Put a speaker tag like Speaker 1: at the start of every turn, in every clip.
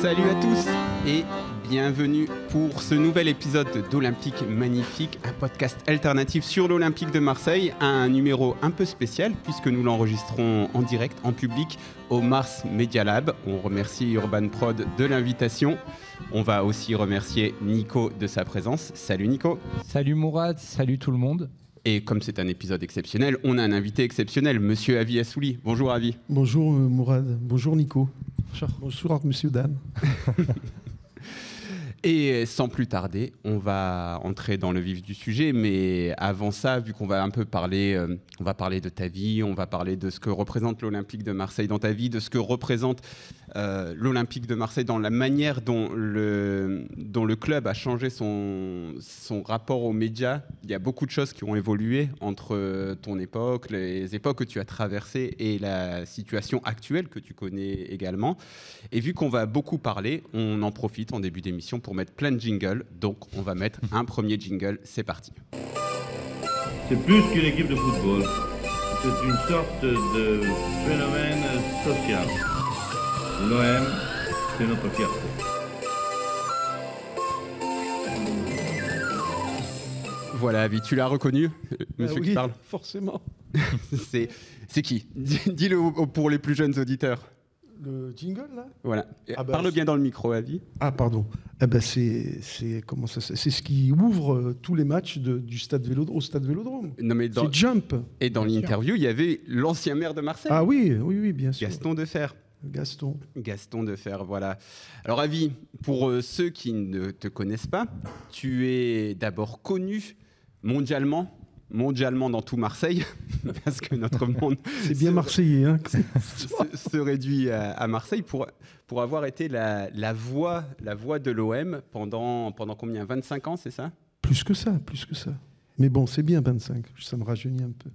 Speaker 1: Salut à tous et bienvenue pour ce nouvel épisode d'Olympique Magnifique, un podcast alternatif sur l'Olympique de Marseille, un numéro un peu spécial puisque nous l'enregistrons en direct, en public, au Mars Media Lab. On remercie Urban Prod de l'invitation. On va aussi remercier Nico de sa présence. Salut Nico.
Speaker 2: Salut Mourad, salut tout le monde.
Speaker 1: Et comme c'est un épisode exceptionnel, on a un invité exceptionnel, Monsieur Avi Assouli. Bonjour Avi.
Speaker 3: Bonjour Mourad, bonjour Nico. Bonjour Monsieur Dan.
Speaker 1: Et sans plus tarder, on va entrer dans le vif du sujet. Mais avant ça, vu qu'on va un peu parler, on va parler de ta vie, on va parler de ce que représente l'Olympique de Marseille dans ta vie, de ce que représente l'Olympique de Marseille dans la manière dont le club a changé son rapport aux médias. Il y a beaucoup de choses qui ont évolué entre ton époque, les époques que tu as traversées et la situation actuelle que tu connais également. Et vu qu'on va beaucoup parler, on en profite en début d'émission pour mettre plein de jingles. Donc on va mettre un premier jingle, c'est parti.
Speaker 4: C'est plus qu'une équipe de football, c'est une sorte de phénomène social. L'OM, c'est notre fierté.
Speaker 1: Voilà, Avi, tu l'as reconnu, monsieur
Speaker 3: oui,
Speaker 1: qui parle.
Speaker 3: Forcément.
Speaker 1: C'est qui? Dis-le pour les plus jeunes auditeurs.
Speaker 3: Le jingle là.
Speaker 1: Voilà. Parle bien dans le micro, Avi.
Speaker 3: Ah pardon. Eh ben c'est ce qui ouvre tous les matchs du stade au stade Vélodrome.
Speaker 1: Non, mais
Speaker 3: c'est Jump.
Speaker 1: Et dans l'interview, il y avait l'ancien maire de Marseille.
Speaker 3: Ah oui, bien sûr.
Speaker 1: Gaston Defer. Gaston Defer, voilà. Alors Avi, pour ceux qui ne te connaissent pas, tu es d'abord connu mondialement dans tout Marseille, parce que notre monde
Speaker 3: c'est bien marseillais, hein.
Speaker 1: se réduit à Marseille pour avoir été la voix de l'OM pendant combien, 25 ans, c'est ça?
Speaker 3: Plus que ça. Mais bon, c'est bien 25, ça me rajeunit un peu.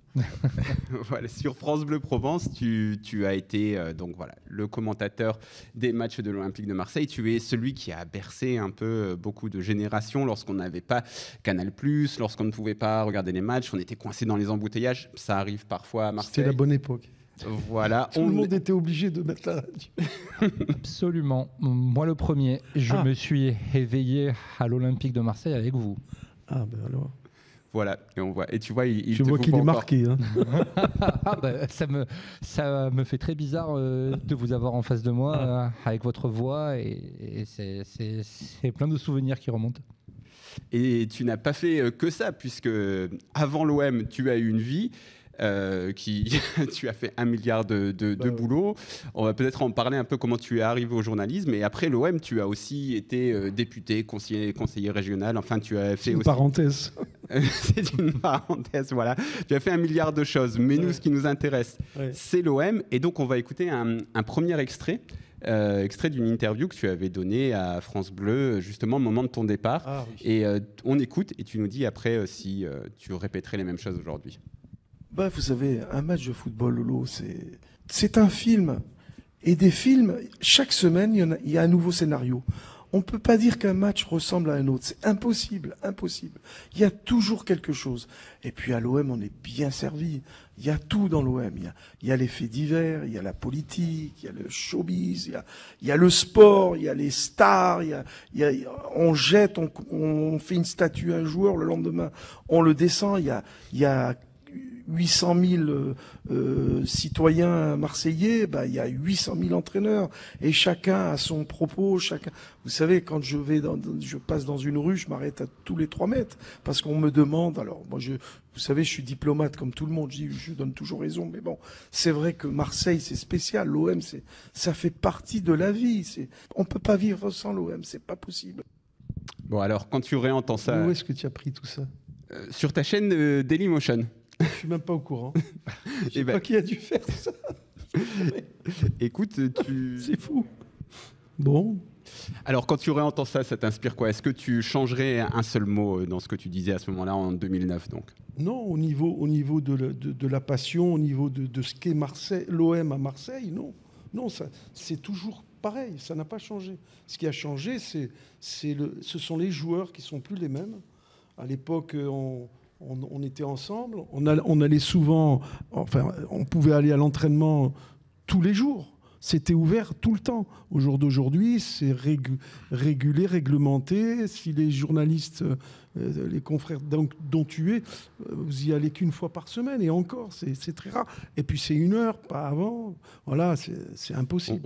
Speaker 1: Voilà, sur France Bleu Provence, tu as été donc voilà, le commentateur des matchs de l'Olympique de Marseille. Tu es celui qui a bercé un peu beaucoup de générations lorsqu'on n'avait pas Canal+, lorsqu'on ne pouvait pas regarder les matchs, on était coincé dans les embouteillages. Ça arrive parfois à Marseille.
Speaker 3: C'était la bonne époque.
Speaker 1: Voilà,
Speaker 3: Tout le monde était obligé de mettre la radio.
Speaker 2: Absolument. Moi le premier, je me suis éveillé à l'Olympique de Marseille avec vous.
Speaker 3: Ah ben alors.
Speaker 1: Voilà, et on voit. Et tu vois,
Speaker 3: je vois qu'il est marqué. Hein.
Speaker 2: Ça me fait très bizarre de vous avoir en face de moi avec votre voix et c'est plein de souvenirs qui remontent.
Speaker 1: Et tu n'as pas fait que ça, puisque avant l'OM, tu as eu une vie. Tu as fait 1 milliard de boulots. On va peut-être en parler un peu comment tu es arrivé au journalisme. Et après l'OM, tu as aussi été député, conseiller régional. Enfin, tu as fait
Speaker 3: une parenthèse.
Speaker 1: C'est une parenthèse, voilà. Tu as fait 1 milliard de choses. Mais nous, ce qui nous intéresse, c'est l'OM. Et donc, on va écouter un premier extrait. Extrait d'une interview que tu avais donnée à France Bleu, justement au moment de ton départ. Ah, oui. Et on écoute et tu nous dis après si tu répéterais les mêmes choses aujourd'hui.
Speaker 3: Bah, vous savez, un match de football, Lolo, c'est un film. Et des films, chaque semaine, il y a un nouveau scénario. On ne peut pas dire qu'un match ressemble à un autre. C'est impossible. Il y a toujours quelque chose. Et puis à l'OM, on est bien servi. Il y a tout dans l'OM. Il y a les faits divers, il y a la politique, il y a le showbiz, il y a le sport, il y a les stars. On jette, on fait une statue à un joueur, le lendemain, on le descend. Il y a 800 000 citoyens marseillais, il y a 800 000 entraîneurs et chacun a son propos. Vous savez, quand je passe dans une rue, je m'arrête à tous les 3 mètres parce qu'on me demande. Alors moi, vous savez, je suis diplomate comme tout le monde. Je donne toujours raison, mais bon, c'est vrai que Marseille, c'est spécial. L'OM, ça fait partie de la vie. On peut pas vivre sans l'OM, c'est pas possible.
Speaker 1: Bon, alors quand tu réentends ça,
Speaker 3: où est-ce que tu as pris tout ça?
Speaker 1: Sur ta chaîne Dailymotion.
Speaker 3: Je suis même pas au courant. Je sais pas qui a dû faire ça.
Speaker 1: Écoute,
Speaker 3: c'est fou. Bon.
Speaker 1: Alors, quand tu réentends ça, ça t'inspire quoi? Est-ce que tu changerais un seul mot dans ce que tu disais à ce moment-là, en 2009 donc?
Speaker 3: Non, au niveau de la passion, au niveau de ce qu'est l'OM à Marseille, non. Non, c'est toujours pareil, ça n'a pas changé. Ce qui a changé, ce sont les joueurs qui sont plus les mêmes. À l'époque, on était ensemble, on allait souvent, enfin, on pouvait aller à l'entraînement tous les jours. C'était ouvert tout le temps. Au jour d'aujourd'hui, c'est régulé, réglementé. Si les journalistes, les confrères dont tu es, vous y allez qu'une fois par semaine, et encore, c'est très rare. Et puis c'est 1 heure, pas avant. Voilà, c'est impossible.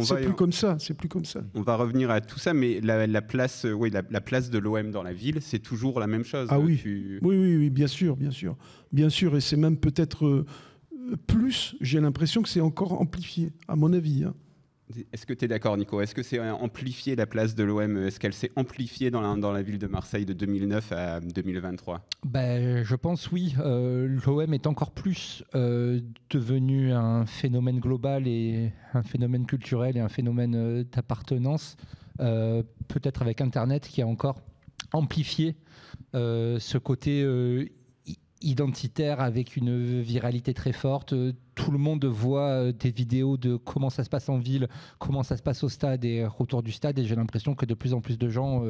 Speaker 3: C'est plus comme ça. C'est plus comme ça.
Speaker 1: On va revenir à tout ça, mais la place, la place de l'OM dans la ville, c'est toujours la même chose.
Speaker 3: Ah oui, oui, bien sûr, et c'est même peut-être plus. J'ai l'impression que c'est encore amplifié, à mon avis. Hein.
Speaker 1: Est-ce que tu es d'accord, Nico? Est-ce que c'est amplifié la place de l'OM? Est-ce qu'elle s'est amplifiée dans la ville de Marseille de 2009 à 2023?
Speaker 2: Je pense oui. L'OM est encore plus devenu un phénomène global et un phénomène culturel et un phénomène d'appartenance. Peut-être avec Internet qui a encore amplifié ce côté identitaire avec une viralité très forte. Tout le monde voit des vidéos de comment ça se passe en ville, comment ça se passe au stade et autour du stade, et j'ai l'impression que de plus en plus de gens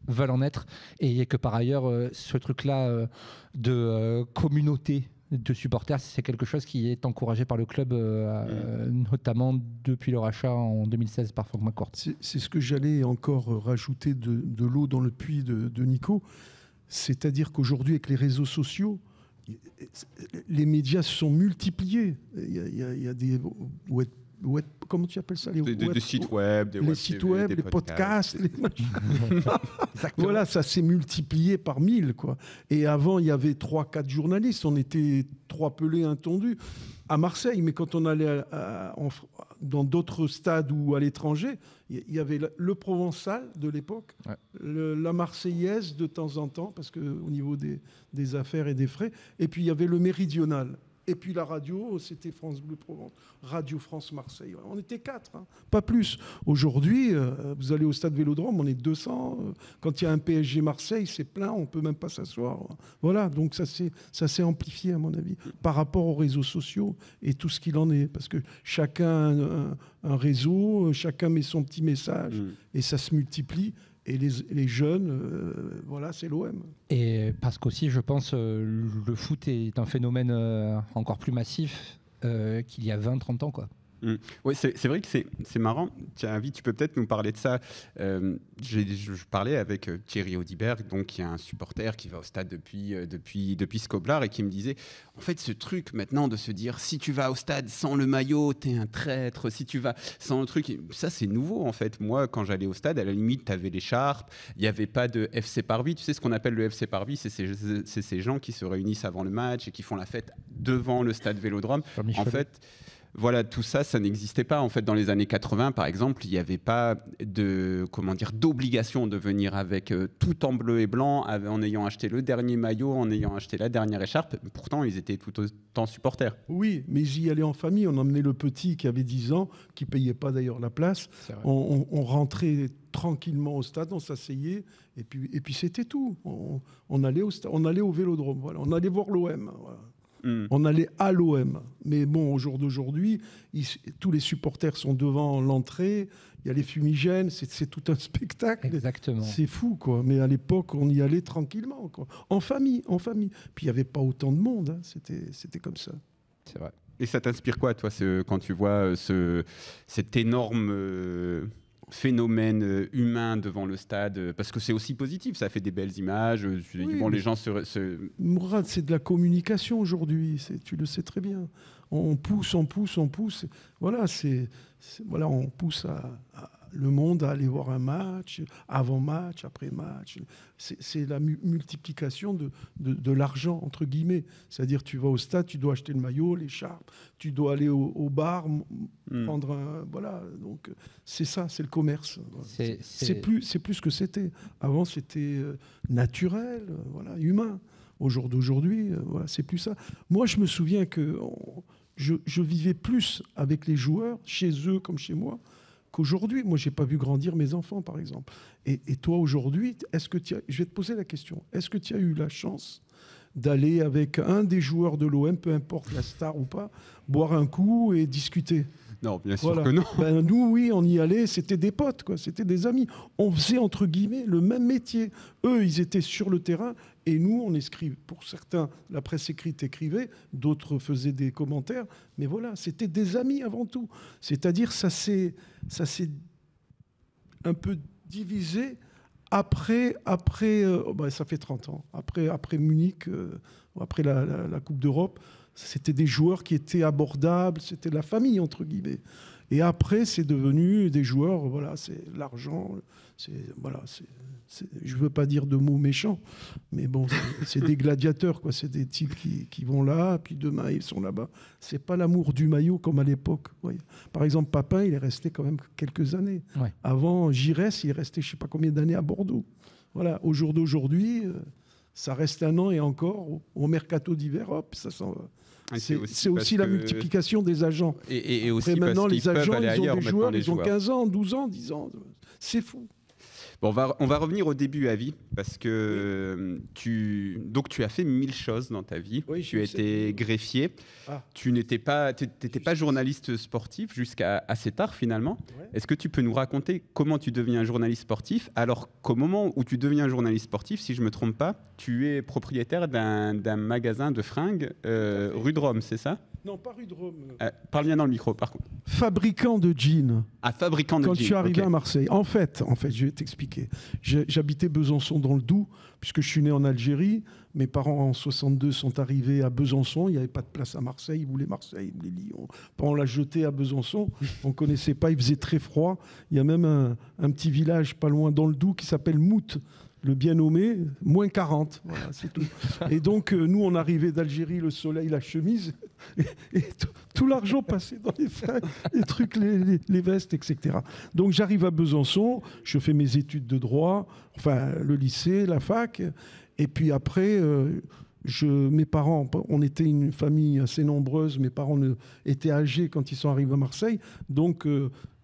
Speaker 2: veulent en être, et que par ailleurs ce truc-là de communauté de supporters, c'est quelque chose qui est encouragé par le club, notamment depuis le rachat en 2016 par Franck McCourt.
Speaker 3: C'est ce que j'allais encore rajouter de l'eau dans le puits de Nico, c'est-à-dire qu'aujourd'hui avec les réseaux sociaux, les médias se sont multipliés. Il y a des comment tu appelles ça,
Speaker 1: des sites web,
Speaker 3: les sites web, les podcasts, les voilà, ça s'est multiplié par 1000, quoi. Et avant, il y avait 3-4 journalistes, on était 3 pelés, un tondu à Marseille, mais quand on allait dans d'autres stades ou à l'étranger, il y avait le Provençal de l'époque, la Marseillaise de temps en temps, parce qu'au niveau des affaires et des frais, et puis il y avait le Méridional. Et puis la radio, c'était France Bleu Provence, Radio France Marseille. On était 4, hein, pas plus. Aujourd'hui, vous allez au stade Vélodrome, on est 200. Quand il y a un PSG Marseille, c'est plein, on ne peut même pas s'asseoir. Voilà, donc ça s'est amplifié à mon avis, par rapport aux réseaux sociaux et tout ce qu'il en est. Parce que chacun a un réseau, chacun met son petit message et ça se multiplie. Et les jeunes, voilà, c'est l'OM.
Speaker 2: Et parce qu'aussi, je pense, le foot est un phénomène encore plus massif qu'il y a 20-30 ans, quoi.
Speaker 1: Oui, c'est vrai que c'est marrant. Tiens, Avi, tu peux peut-être nous parler de ça. Je parlais avec Thierry Audibert, donc, qui est un supporter qui va au stade depuis Skoblar, et qui me disait, en fait, ce truc maintenant de se dire, si tu vas au stade sans le maillot, t'es un traître. Si tu vas sans le truc, ça c'est nouveau en fait. Moi, quand j'allais au stade, à la limite, t'avais l'écharpe, il n'y avait pas de FC Parvis. Tu sais ce qu'on appelle le FC Parvis, c'est ces gens qui se réunissent avant le match et qui font la fête devant le stade Vélodrome. En fait, voilà, tout ça, ça n'existait pas. En fait, dans les années 80, par exemple, il n'y avait pas d'obligation de venir avec tout en bleu et blanc, en ayant acheté le dernier maillot, en ayant acheté la dernière écharpe. Pourtant, ils étaient tout autant supporters.
Speaker 3: Oui, mais j'y allais en famille. On emmenait le petit qui avait 10 ans, qui ne payait pas d'ailleurs la place. On rentrait tranquillement au stade, on s'asseyait, et puis c'était tout. On allait au stade, on allait au Vélodrome. Voilà. On allait voir l'OM. Voilà. On allait à l'OM. Mais bon, au jour d'aujourd'hui, tous les supporters sont devant l'entrée, il y a les fumigènes, c'est tout un spectacle.
Speaker 2: Exactement.
Speaker 3: C'est fou, quoi. Mais à l'époque, on y allait tranquillement, quoi. En famille. Puis il n'y avait pas autant de monde, hein. C'était comme ça.
Speaker 2: C'est vrai.
Speaker 1: Et ça t'inspire quoi, toi, quand tu vois cet énorme phénomène humain devant le stade, parce que c'est aussi positif, ça fait des belles images. Les gens
Speaker 3: Mourad, c'est de la communication aujourd'hui, tu le sais très bien. On pousse. Voilà, voilà, on pousse le monde à aller voir un match, avant-match, après-match. C'est la multiplication de l'argent, entre guillemets. C'est-à-dire, tu vas au stade, tu dois acheter le maillot, l'écharpe, tu dois aller au bar, prendre un... Voilà, donc c'est ça, c'est le commerce. C'est plus ce que c'était. Avant, c'était naturel, voilà, humain. Au jour d'aujourd'hui, voilà, c'est plus ça. Moi, je me souviens que je vivais plus avec les joueurs, chez eux comme chez moi, qu'aujourd'hui. Moi, je n'ai pas vu grandir mes enfants, par exemple. Et toi, aujourd'hui, je vais te poser la question. Est-ce que tu as eu la chance d'aller avec un des joueurs de l'OM, peu importe la star ou pas, boire un coup et discuter?
Speaker 1: Non, bien sûr
Speaker 3: Voilà.
Speaker 1: que non.
Speaker 3: Ben, nous, oui, on y allait, c'était des potes, quoi, c'était des amis. On faisait, entre guillemets, le même métier. Eux, ils étaient sur le terrain, et nous, on écrivait. Pour certains, la presse écrite écrivait, d'autres faisaient des commentaires, mais voilà, c'était des amis avant tout. C'est-à-dire, ça s'est un peu divisé après ça fait 30 ans, après Munich, après la Coupe d'Europe. C'était des joueurs qui étaient abordables, c'était la famille, entre guillemets. Et après, c'est devenu des joueurs, voilà, c'est l'argent, je ne veux pas dire de mots méchants, mais bon, c'est des gladiateurs, quoi. C'est des types qui vont là, puis demain, ils sont là-bas. Ce n'est pas l'amour du maillot comme à l'époque. Voyez. Par exemple, Papin, il est resté quand même quelques années. Ouais. Avant, Giresse, il est resté je ne sais pas combien d'années à Bordeaux. Voilà, au jour d'aujourd'hui, ça reste 1 an et encore. Au mercato d'hiver, hop, ça s'en va. C'est aussi la multiplication des agents.
Speaker 1: Et aussi
Speaker 3: après, maintenant, les agents,
Speaker 1: ils
Speaker 3: ont des joueurs, ils ont 15 ans, 12 ans, 10 ans. C'est fou.
Speaker 1: Bon, on va revenir au début, Avi, parce que tu as fait 1000 choses dans ta vie. Oui, tu as été greffier. Tu n'étais pas journaliste sportif jusqu'à assez tard, finalement. Ouais. Est-ce que tu peux nous raconter comment tu deviens journaliste sportif, alors qu'au moment où tu deviens journaliste sportif, si je ne me trompe pas, tu es propriétaire d'un magasin de fringues rue de Rome, c'est ça ?
Speaker 3: Non, pas rue de Rome.
Speaker 1: Parle bien dans le micro, par contre.
Speaker 3: Fabricant de jeans.
Speaker 1: Ah, fabricant de jeans.
Speaker 3: Quand je suis arrivé à Marseille. En fait, je vais t'expliquer. J'habitais Besançon dans le Doubs, puisque je suis né en Algérie. Mes parents, en 62, sont arrivés à Besançon. Il n'y avait pas de place à Marseille. Ils voulaient Marseille, ils voulaient Lyon. On l'a jeté à Besançon. On ne connaissait pas. Il faisait très froid. Il y a même un petit village pas loin dans le Doubs qui s'appelle Mout. Le bien nommé, moins 40, voilà, c'est tout. Et donc, nous, on arrivait d'Algérie, le soleil, la chemise, et tout l'argent passait dans les fringues, les trucs, les vestes, etc. Donc, j'arrive à Besançon, je fais mes études de droit, enfin, le lycée, la fac, et puis après, mes parents, on était une famille assez nombreuse, mes parents étaient âgés quand ils sont arrivés à Marseille, donc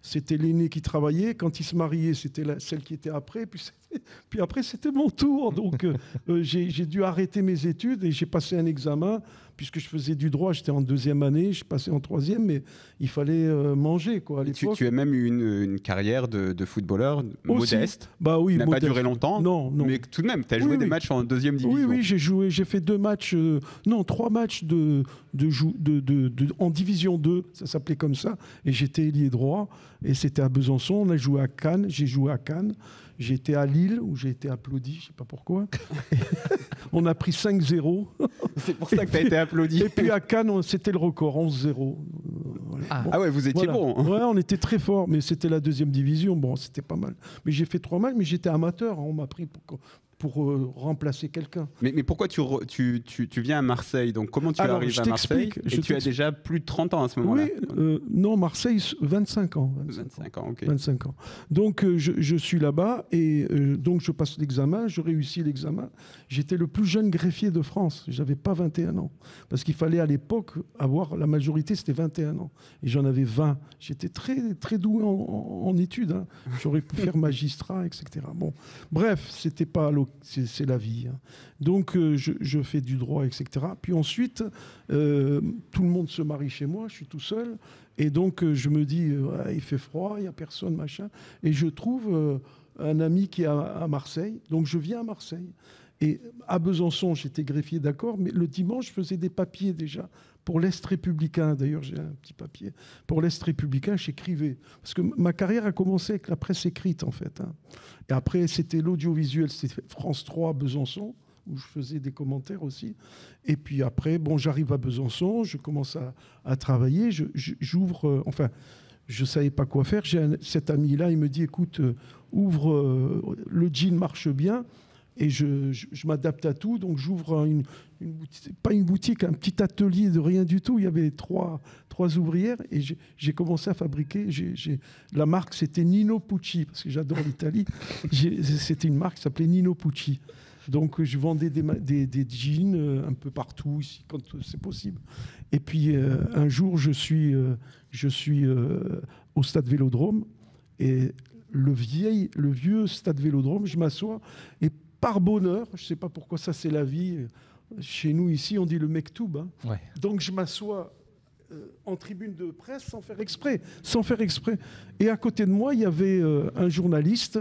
Speaker 3: c'était l'aîné qui travaillait, quand il se mariait, c'était celle qui était après, puis après c'était mon tour, donc j'ai dû arrêter mes études et j'ai passé un examen, puisque je faisais du droit, j'étais en 2e année, je passais en 3e, mais il fallait manger, quoi, à l'époque.
Speaker 1: Tu as même eu une carrière de footballeur modeste.
Speaker 3: Bah oui,
Speaker 1: n'a pas duré longtemps.
Speaker 3: Non.
Speaker 1: Mais tout de même, tu as joué des matchs en 2e division.
Speaker 3: Oui, j'ai fait 3 matchs en division 2, ça s'appelait comme ça, et j'étais ailier droit, et c'était à Besançon, on a joué à Cannes, j'ai joué à Cannes. J'étais à Lille, où j'ai été applaudi, je ne sais pas pourquoi. On a pris 5-0.
Speaker 1: C'est pour ça que tu as été applaudi.
Speaker 3: Et puis à Cannes, c'était le record, 11-0.
Speaker 1: Voilà. Ah ouais, vous étiez bon.
Speaker 3: Ouais, on était très fort, mais c'était la 2e division. Bon, c'était pas mal. Mais j'ai fait 3 matchs, mais j'étais amateur. On m'a pris pour remplacer quelqu'un.
Speaker 1: Mais pourquoi tu viens à Marseille? Donc comment tu arrives à Marseille? Et tu as déjà plus de 30 ans à ce moment-là?
Speaker 3: Oui, non, Marseille, 25 ans.
Speaker 1: 25 ans, ok.
Speaker 3: 25 ans. Donc je suis là-bas et donc je passe l'examen, je réussis l'examen. J'étais le plus jeune greffier de France, j'avais pas 21 ans. Parce qu'il fallait à l'époque avoir, la majorité c'était 21 ans. Et j'en avais 20. J'étais très, très doué en études. Hein. J'aurais pu faire magistrat, etc. Bon, bref, c'était pas... C'est la vie. Hein. Donc, je fais du droit, etc. Puis ensuite, tout le monde se marie chez moi, je suis tout seul. Et donc, je me dis, il fait froid, il n'y a personne, machin. Et je trouve un ami qui est à Marseille. Donc, je viens à Marseille. Et à Besançon, j'étais greffier, d'accord. Mais le dimanche, je faisais des papiers déjà. Pour l'Est républicain, d'ailleurs, j'ai un petit papier. Pour l'Est républicain, j'écrivais. Parce que ma carrière a commencé avec la presse écrite, en fait. Hein. Et après, c'était l'audiovisuel, c'était France 3 à Besançon, où je faisais des commentaires aussi. Et puis après, bon, j'arrive à Besançon, je commence à travailler, j'ouvre... enfin, je ne savais pas quoi faire. J'ai cet ami-là, il me dit, écoute, ouvre, le jean marche bien. Et je m'adapte à tout, donc j'ouvre pas une boutique, un petit atelier de rien du tout. Il y avait trois ouvrières et j'ai commencé à fabriquer. La marque, c'était Nino Pucci, parce que j'adore l'Italie. C'était une marque qui s'appelait Nino Pucci. Donc je vendais des jeans un peu partout ici, quand c'est possible. Et puis un jour, je suis au stade Vélodrome et le vieux stade Vélodrome, je m'assois et par bonheur, je ne sais pas pourquoi, ça c'est la vie. Chez nous ici, on dit le mektoub. Hein. Ouais. Donc je m'assois en tribune de presse sans faire exprès. Et à côté de moi, il y avait un journaliste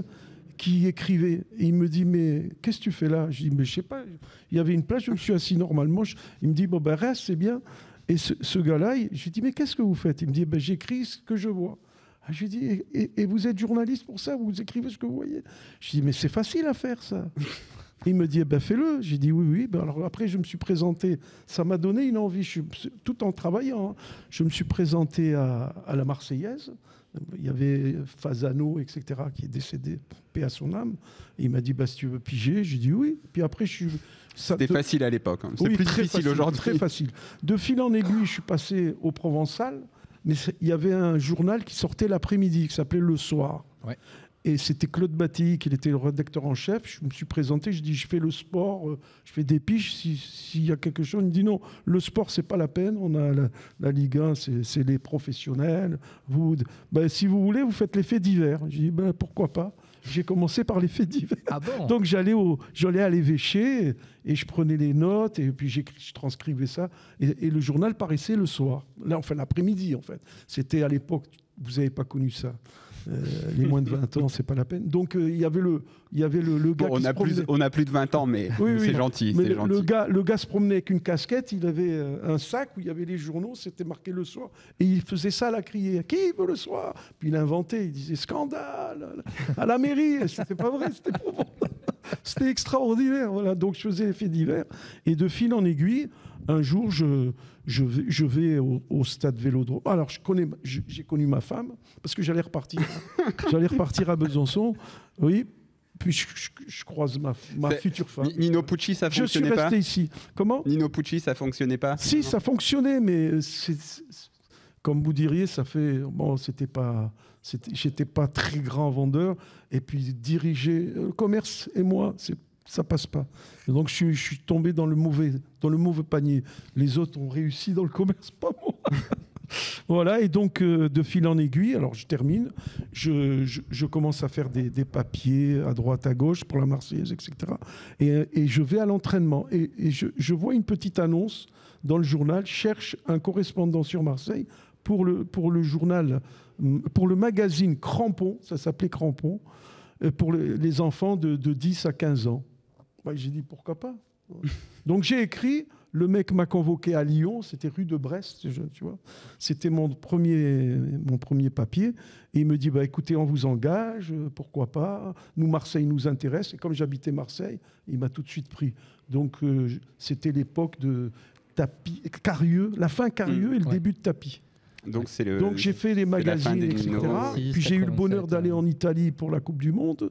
Speaker 3: qui écrivait. Et il me dit, mais qu'est-ce que tu fais là? Je dis, mais je sais pas. Il y avait une place, je me suis assis normalement. Il me dit, bon, ben reste, c'est bien. Et ce gars-là, j'ai dit, mais qu'est-ce que vous faites? Il me dit, ben, j'écris ce que je vois. Je lui dis, et vous êtes journaliste pour ça? Vous écrivez ce que vous voyez? Je dis, mais c'est facile à faire, ça. Il me dit, eh ben fais-le. J'ai dit, oui. Ben alors après, je me suis présenté. Ça m'a donné une envie, tout en travaillant. Hein. Je me suis présenté à la Marseillaise. Il y avait Fasano, etc., qui est décédé, paix à son âme. Et il m'a dit, bah, si tu veux piger, j'ai dit oui. Puis après,
Speaker 1: C'était facile à l'époque. Hein. C'est plus difficile aujourd'hui.
Speaker 3: Très facile. De fil en aiguille, je suis passé au Provençal. Mais il y avait un journal qui sortait l'après-midi, qui s'appelait Le Soir. Ouais. Et c'était Claude Batty, qui était le rédacteur en chef. Je me suis présenté, je dis, je fais le sport, je fais des piges. S'il y a quelque chose, il me dit non, le sport, c'est pas la peine. On a la Ligue 1, c'est les professionnels. Si vous voulez, vous faites les faits divers. Je dis, pourquoi pas? J'ai commencé par les faits divers. Ah bon? Donc j'allais à l'évêché et je prenais les notes et puis je transcrivais ça. Et le journal paraissait le soir. Là, enfin l'après-midi en fait. C'était à l'époque, vous n'avez pas connu ça. Les moins de 20 ans, c'est pas la peine. Donc il y avait le gars
Speaker 1: bon,
Speaker 3: qui
Speaker 1: on a plus de 20 ans, mais c'est gentil.
Speaker 3: Mais le gars se promenait avec une casquette, il avait un sac où il y avait les journaux, c'était marqué Le Soir, et il faisait ça à la criée. Qui veut Le Soir? Puis il inventait, il disait scandale à la mairie. C'était pas vrai, c'était pas bon. C'était extraordinaire. Voilà. Donc je faisais les faits divers, et de fil en aiguille, un jour je vais au stade Vélodrome. Alors j'ai connu ma femme parce que j'allais repartir à Besançon. Oui. Puis je croise ma future femme.
Speaker 1: Nino Pucci, ça fonctionnait pas?
Speaker 3: Je suis resté ici. Comment?
Speaker 1: Nino Pucci, ça fonctionnait pas?
Speaker 3: Si, ça fonctionnait, mais comme vous diriez, ça fait bon, j'étais pas très grand vendeur, et puis diriger le commerce et moi, ça passe pas. Et donc je suis tombé dans le mauvais panier. Les autres ont réussi dans le commerce, pas moi. Voilà, et donc de fil en aiguille, alors je termine, je commence à faire des papiers à droite, à gauche pour la Marseillaise, etc. Et je vais à l'entraînement. Et je vois une petite annonce dans le journal, cherche un correspondant sur Marseille pour le journal, pour le magazine Crampon, ça s'appelait Crampon, pour les enfants de 10 à 15 ans. J'ai dit, pourquoi pas? Donc j'ai écrit, le mec m'a convoqué à Lyon, c'était rue de Brest, tu vois. C'était mon premier papier. Et il me dit, écoutez, on vous engage, pourquoi pas? Nous, Marseille nous intéresse. Et comme j'habitais Marseille, il m'a tout de suite pris. Donc c'était l'époque de Tapie, Carieux, la fin Carieux et le début de Tapie. Donc j'ai fait les magazines, etc. Puis j'ai eu le bonheur d'aller en Italie pour la Coupe du Monde,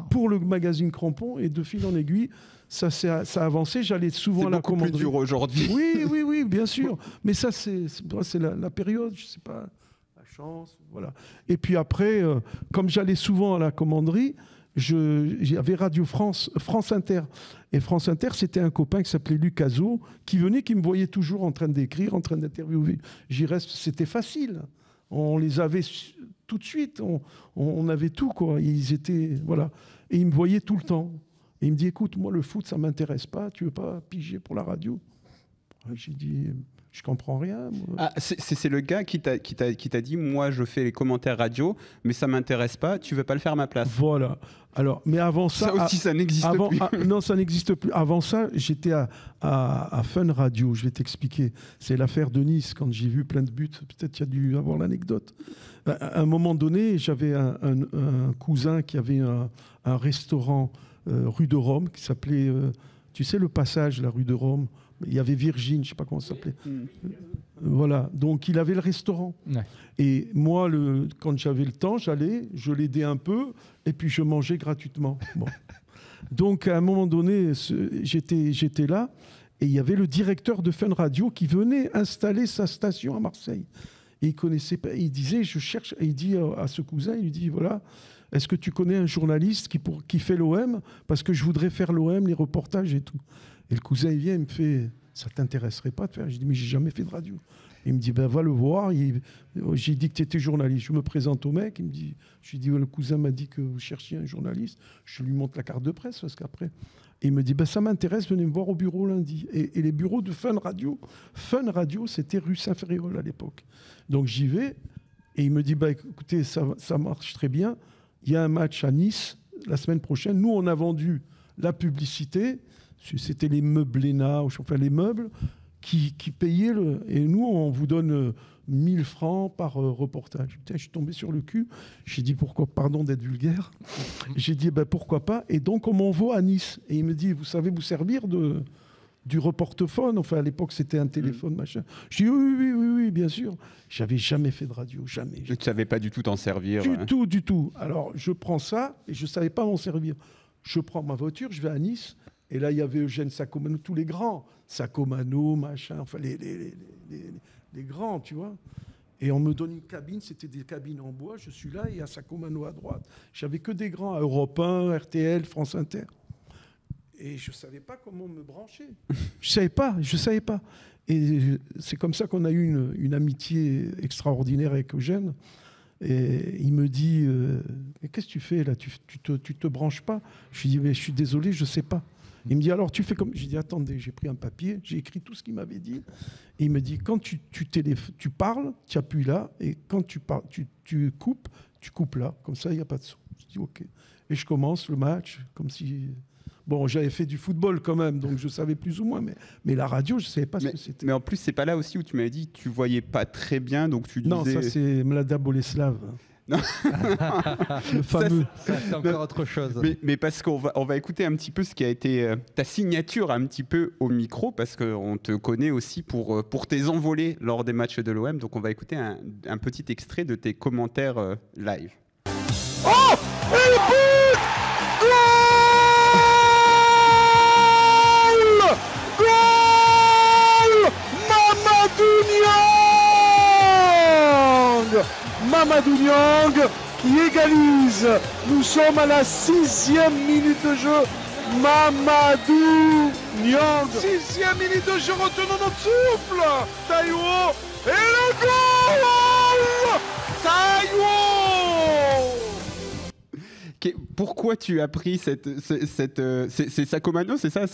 Speaker 3: pour le magazine Crampon, et de fil en aiguille, ça a avancé. J'allais souvent à la commanderie.
Speaker 1: C'est beaucoup plus dur aujourd'hui.
Speaker 3: Oui, bien sûr. Mais ça, c'est la période, je sais pas, la chance, voilà. Et puis après, comme j'allais souvent à la commanderie, j'avais Radio France Inter. Et France Inter, c'était un copain qui s'appelait Luc Azot, qui venait, qui me voyait toujours en train d'écrire, en train d'interviewer. J'y reste, c'était facile. On les avait tout de suite, on avait tout, quoi. Ils étaient, voilà. Et il me voyait tout le temps. Et il me dit, écoute, moi, le foot, ça ne m'intéresse pas, tu ne veux pas piger pour la radio? J'ai dit, je ne comprends rien. Moi.
Speaker 1: Ah, c'est le gars qui t'a dit, moi, je fais les commentaires radio, mais ça ne m'intéresse pas, tu ne veux pas le faire à ma place.
Speaker 3: Voilà. Alors, mais avant ça...
Speaker 1: Ça aussi, ça n'existe plus.
Speaker 3: Non, ça n'existe plus. Avant ça, j'étais à Fun Radio, je vais t'expliquer. C'est l'affaire de Nice, quand j'ai vu plein de buts. Peut-être qu'il y a dû avoir l'anecdote. À un moment donné, j'avais un cousin qui avait un restaurant rue de Rome, qui s'appelait, tu sais, le passage, la rue de Rome. Il y avait Virgin, je ne sais pas comment ça s'appelait. Voilà, donc il avait le restaurant. Ouais. Et moi, quand j'avais le temps, je l'aidais un peu, et puis je mangeais gratuitement. Bon. Donc à un moment donné, j'étais là, et il y avait le directeur de Fun Radio qui venait installer sa station à Marseille. Et il connaissait pas, il disait, je cherche, et il dit à ce cousin, il lui dit, voilà, est-ce que tu connais un journaliste qui fait l'OM? Parce que je voudrais faire l'OM, les reportages et tout. Et le cousin, il vient, il me fait, ça t'intéresserait pas de faire? Je dis, mais j'ai jamais fait de radio. Il me dit, ben, va le voir. J'ai dit que tu étais journaliste. Je me présente au mec. Il me dit, je lui dis, le cousin m'a dit que vous cherchiez un journaliste. Je lui montre la carte de presse parce qu'après... Et il me dit, ben, ça m'intéresse, venez me voir au bureau lundi. Et les bureaux de Fun Radio, c'était rue Saint-Ferréol à l'époque. Donc j'y vais et il me dit, ben, écoutez, ça marche très bien. Il y a un match à Nice la semaine prochaine. Nous, on a vendu la publicité. C'était les meubles Léna, enfin les meubles qui payaient. Et nous, on vous donne 1000 francs par reportage. Putain, je suis tombé sur le cul. J'ai dit, pourquoi, pardon d'être vulgaire. J'ai dit, ben, pourquoi pas. Et donc, on m'envoie à Nice. Et il me dit, vous savez vous servir du reportophone. Enfin, à l'époque, c'était un téléphone, machin. Je dis, oui, bien sûr. J'avais jamais fait de radio, jamais.
Speaker 1: Tu ne savais pas du tout t'en servir.
Speaker 3: Du tout. Alors, je prends ça et je ne savais pas m'en servir. Je prends ma voiture, je vais à Nice. Et là, il y avait Eugène Sacomano, tous les grands. Sacomano, machin, enfin, les grands, tu vois. Et on me donne une cabine, c'était des cabines en bois. Je suis là et il y a Sacomano à droite. J'avais que des grands, Europe 1, RTL, France Inter. Et je ne savais pas comment me brancher. Je ne savais pas. Et c'est comme ça qu'on a eu une amitié extraordinaire avec Eugène. Et il me dit, mais qu'est-ce que tu fais là, tu te branches pas? Je lui dis, mais je suis désolé, je ne sais pas. Il me dit, alors tu fais comme... J'ai dit, attendez, j'ai pris un papier, j'ai écrit tout ce qu'il m'avait dit. Et il me dit, quand tu parles, tu appuies là, et quand tu coupes là. Comme ça, il n'y a pas de son. Je dis, OK. Et je commence le match, comme si... Bon, j'avais fait du football quand même, donc je savais plus ou moins, mais la radio, je ne savais pas ce que c'était.
Speaker 1: Mais en plus, c'est pas là aussi où tu m'avais dit que tu voyais pas très bien, donc tu disais...
Speaker 3: Non, ça c'est Mlada Boleslav.
Speaker 1: Non.
Speaker 3: Le fameux.
Speaker 2: Ça, c'est encore autre chose.
Speaker 1: Mais parce qu'on va écouter un petit peu ce qui a été ta signature un petit peu au micro, parce qu'on te connaît aussi pour tes envolées lors des matchs de l'OM. Donc on va écouter un petit extrait de tes commentaires live.
Speaker 5: Oh, et le but! Goal! Mamadou Niang qui égalise. Nous sommes à la 6e minute de jeu. Mamadou Niang. 6e minute de jeu, retenons notre souffle. Taïwo et le goal! Taïwo!
Speaker 1: Pourquoi tu as pris c'est Sacomano, c'est ça?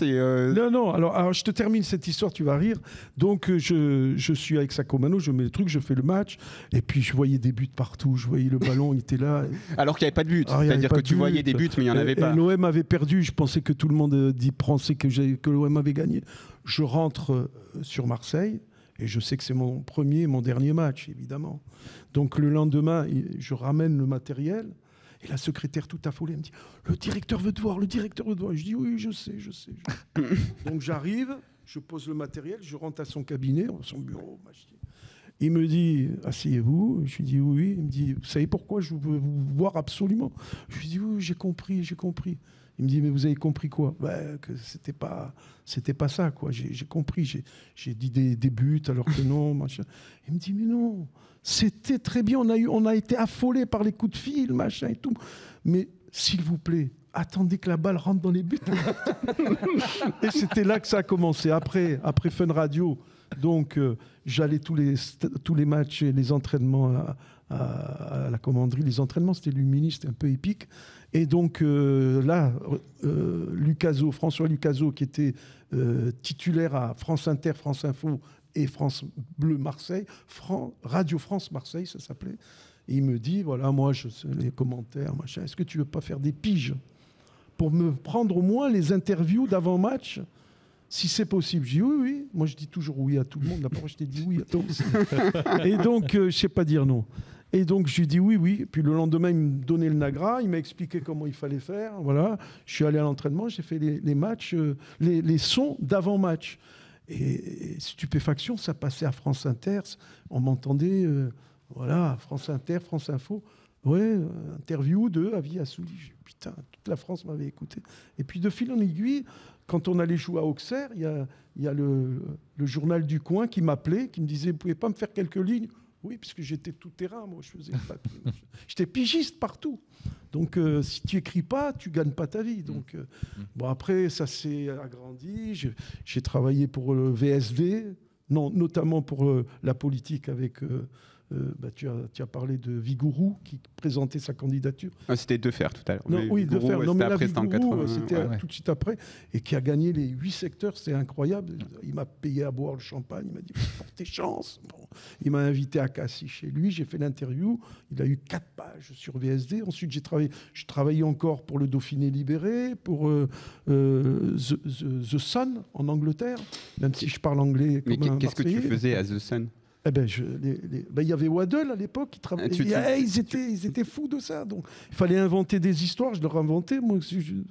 Speaker 3: Non, alors je te termine cette histoire, tu vas rire. Donc je suis avec Sacomano, je mets le truc, je fais le match, et puis je voyais des buts partout, je voyais le ballon, il était là.
Speaker 1: Alors qu'il n'y avait pas de but, c'est-à-dire que tu voyais des buts, mais il n'y en avait pas.
Speaker 3: L'OM avait perdu, je pensais que tout le monde pensait que l'OM avait gagné. Je rentre sur Marseille, et je sais que c'est mon premier et mon dernier match, évidemment. Donc le lendemain, je ramène le matériel. Et la secrétaire tout affolée me dit, le directeur veut te voir, le directeur veut te voir. Je dis, oui, je sais. Donc j'arrive, je pose le matériel, je rentre à son cabinet, son bureau. Il me dit, asseyez-vous. Je lui dis, oui. Il me dit, vous savez pourquoi je veux vous voir absolument? Je lui dis, oui, j'ai compris. Il me dit, mais vous avez compris quoi? Que c'était pas ça, quoi. J'ai compris, j'ai dit des buts alors que non, machin. Il me dit, mais non, c'était très bien, on a été affolés par les coups de fil, machin et tout. Mais s'il vous plaît, attendez que la balle rentre dans les buts. Et c'était là que ça a commencé. Après Fun Radio, donc j'allais tous les matchs et les entraînements à la commanderie. Les entraînements, c'était Lumini, c'était un peu épique. Et donc là, François Lucaso, qui était titulaire à France Inter, France Info et France Bleu Marseille, Radio France Marseille, ça s'appelait. Et il me dit, voilà, moi, je sais les commentaires, machin, est-ce que tu veux pas faire des piges pour me prendre au moins les interviews d'avant-match, si c'est possible? Je dis oui. Moi, je dis toujours oui à tout le monde. La parole, je t'ai dit oui à toi aussi. Et donc, je ne sais pas dire non. Et donc, je lui dis oui. Puis le lendemain, il me donnait le Nagra. Il m'a expliqué comment il fallait faire. Voilà. Je suis allé à l'entraînement. J'ai fait les matchs, les sons d'avant-match. Et stupéfaction, ça passait à France Inter. On m'entendait, voilà, France Inter, France Info. Ouais, interview de Avi Assouli. Putain, toute la France m'avait écouté. Et puis, de fil en aiguille, quand on allait jouer à Auxerre, il y a le journal du coin qui m'appelait, qui me disait, vous pouvez pas me faire quelques lignes? Oui, puisque j'étais tout terrain, moi, je faisais le papier. J'étais pigiste partout. Donc, si tu écris pas, tu gagnes pas ta vie. Donc, bon, après, ça s'est agrandi. J'ai travaillé pour le VSV, Non, notamment pour la politique avec... tu as parlé de Vigouroux qui présentait sa candidature.
Speaker 1: Ah, c'était Defer tout à l'heure.
Speaker 3: Non, oui, Defer. Non, mais là, Vigouroux, c'était
Speaker 1: ouais.
Speaker 3: tout de suite après, et qui a gagné les 8 secteurs. C'est incroyable. Il m'a payé à boire le champagne. Il m'a dit portez chance. Bon. Il m'a invité à Cassis chez lui. J'ai fait l'interview. Il a eu 4 pages sur VSD. Ensuite, je travaillais encore pour le Dauphiné Libéré, pour The Sun en Angleterre, même si je parle anglais.
Speaker 1: Mais qu'est-ce que tu faisais à The Sun?
Speaker 3: Eh ben, il y avait Waddle à l'époque qui travaillait. Ils étaient fous de ça. Donc, il fallait inventer des histoires. Je leur inventais, moi aussi.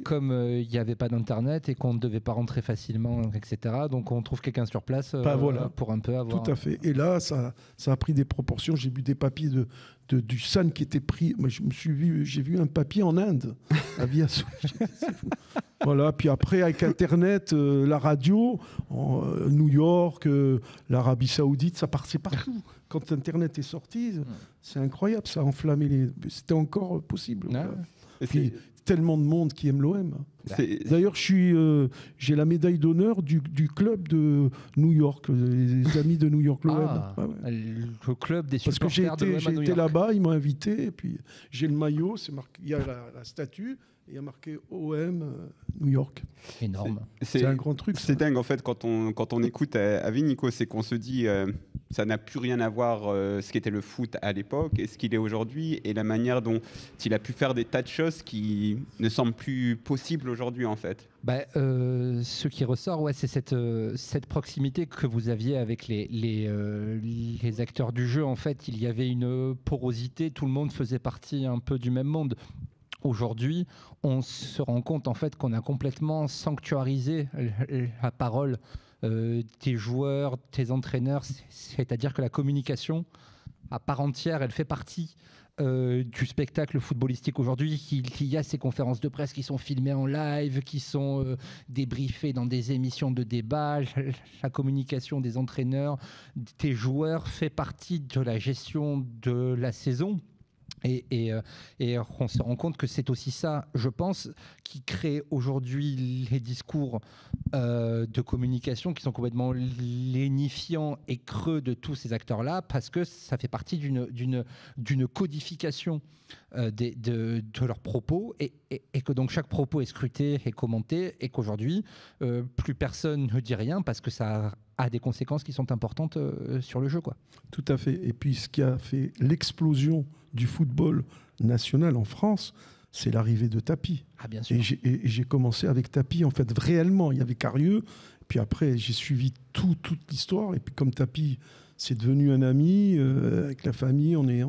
Speaker 2: Comme il n'y avait pas d'internet et qu'on ne devait pas rentrer facilement, etc. Donc on trouve quelqu'un sur place
Speaker 3: voilà.
Speaker 2: pour un peu avoir.
Speaker 3: Tout à fait. Et là, ça a pris des proportions. J'ai vu des papiers du Sun qui étaient pris. Moi, j'ai vu un papier en Inde à Viasso. C'est fou. Voilà, puis après, avec Internet, la radio, New York, l'Arabie Saoudite, ça passait partout. Quand Internet est sorti, c'est incroyable, ça a enflammé les... C'était encore possible.
Speaker 2: Ah.
Speaker 3: Puis, tellement de monde qui aime l'OM. D'ailleurs, j'ai la médaille d'honneur du club de New York, les amis de New York, l'OM.
Speaker 2: Le club des supporters.
Speaker 3: Parce que j'ai été là-bas, ils m'ont invité, et puis j'ai le maillot, c'est marqué, il y a la statue, et il y a marqué OM New York.
Speaker 2: Énorme.
Speaker 3: C'est un grand truc.
Speaker 1: C'est dingue, en fait, quand on écoute Avi, Nico, c'est qu'on se dit ça n'a plus rien à voir ce qu'était le foot à l'époque et ce qu'il est aujourd'hui, et la manière dont il a pu faire des tas de choses qui ne semblent plus possibles aujourd'hui, en fait.
Speaker 2: Ce qui ressort, c'est cette proximité que vous aviez avec les acteurs du jeu. En fait, il y avait une porosité, tout le monde faisait partie un peu du même monde. Aujourd'hui, on se rend compte en fait qu'on a complètement sanctuarisé la parole des joueurs, des entraîneurs. C'est-à-dire que la communication, à part entière, elle fait partie du spectacle footballistique aujourd'hui. Il y a ces conférences de presse qui sont filmées en live, qui sont débriefées dans des émissions de débat. La communication des entraîneurs, des joueurs fait partie de la gestion de la saison. Et on se rend compte que c'est aussi ça, je pense, qui crée aujourd'hui les discours de communication qui sont complètement lénifiants et creux de tous ces acteurs-là, parce que ça fait partie d'une codification de leurs propos, et que donc chaque propos est scruté et commenté, et qu'aujourd'hui, plus personne ne dit rien parce que ça a des conséquences qui sont importantes sur le jeu, quoi.
Speaker 3: Tout à fait. Et puis ce qui a fait l'explosion du football national en France, c'est l'arrivée de Tapi.
Speaker 2: Ah, bien sûr.
Speaker 3: Et j'ai commencé avec Tapi, en fait, réellement. Il y avait Carieux, puis après, j'ai suivi toute l'histoire. Et puis comme Tapi, c'est devenu un ami, avec la famille, on est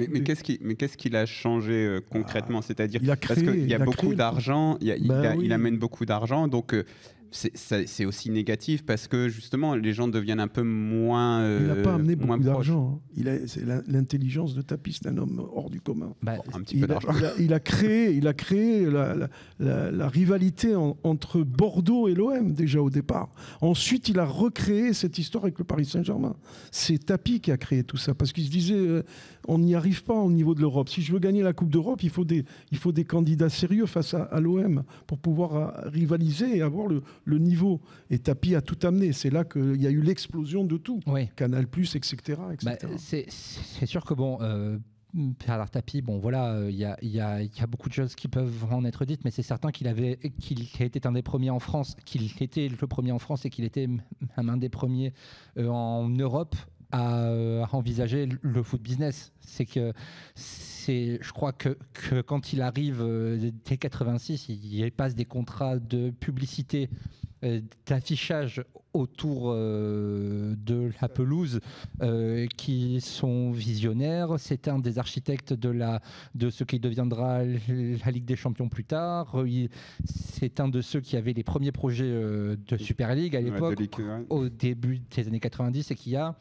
Speaker 1: mais qu'est-ce qu'il a changé concrètement? C'est-à-dire, parce qu'il y a beaucoup d'argent, il amène beaucoup d'argent, donc... C'est aussi négatif parce que justement les gens deviennent un peu moins.
Speaker 3: Il n'a pas amené beaucoup d'argent. Hein. C'est l'intelligence de Tapi, c'est un homme hors du commun.
Speaker 1: Un petit peu d'argent.
Speaker 3: Il a créé la rivalité entre Bordeaux et l'OM déjà au départ. Ensuite, il a recréé cette histoire avec le Paris Saint-Germain. C'est Tapi qui a créé tout ça parce qu'il se disait on n'y arrive pas au niveau de l'Europe. Si je veux gagner la Coupe d'Europe, il faut des candidats sérieux face à l'OM pour pouvoir rivaliser et avoir le niveau. Et Tapi a tout amené. C'est là qu'il y a eu l'explosion de tout.
Speaker 2: Oui.
Speaker 3: Canal+, etc.
Speaker 2: C'est sûr que alors Tapi, il y a beaucoup de choses qui peuvent en être dites, mais c'est certain qu'il était un des premiers en France, qu'il était le premier en France et qu'il était même un des premiers en Europe à envisager le foot business. Je crois que quand il arrive dès 86, il passe des contrats de publicité, d'affichage autour de la pelouse qui sont visionnaires. C'est un des architectes de ce qui deviendra la Ligue des Champions plus tard. C'est un de ceux qui avait les premiers projets de Super League à l'époque, au début des années 90, et qui a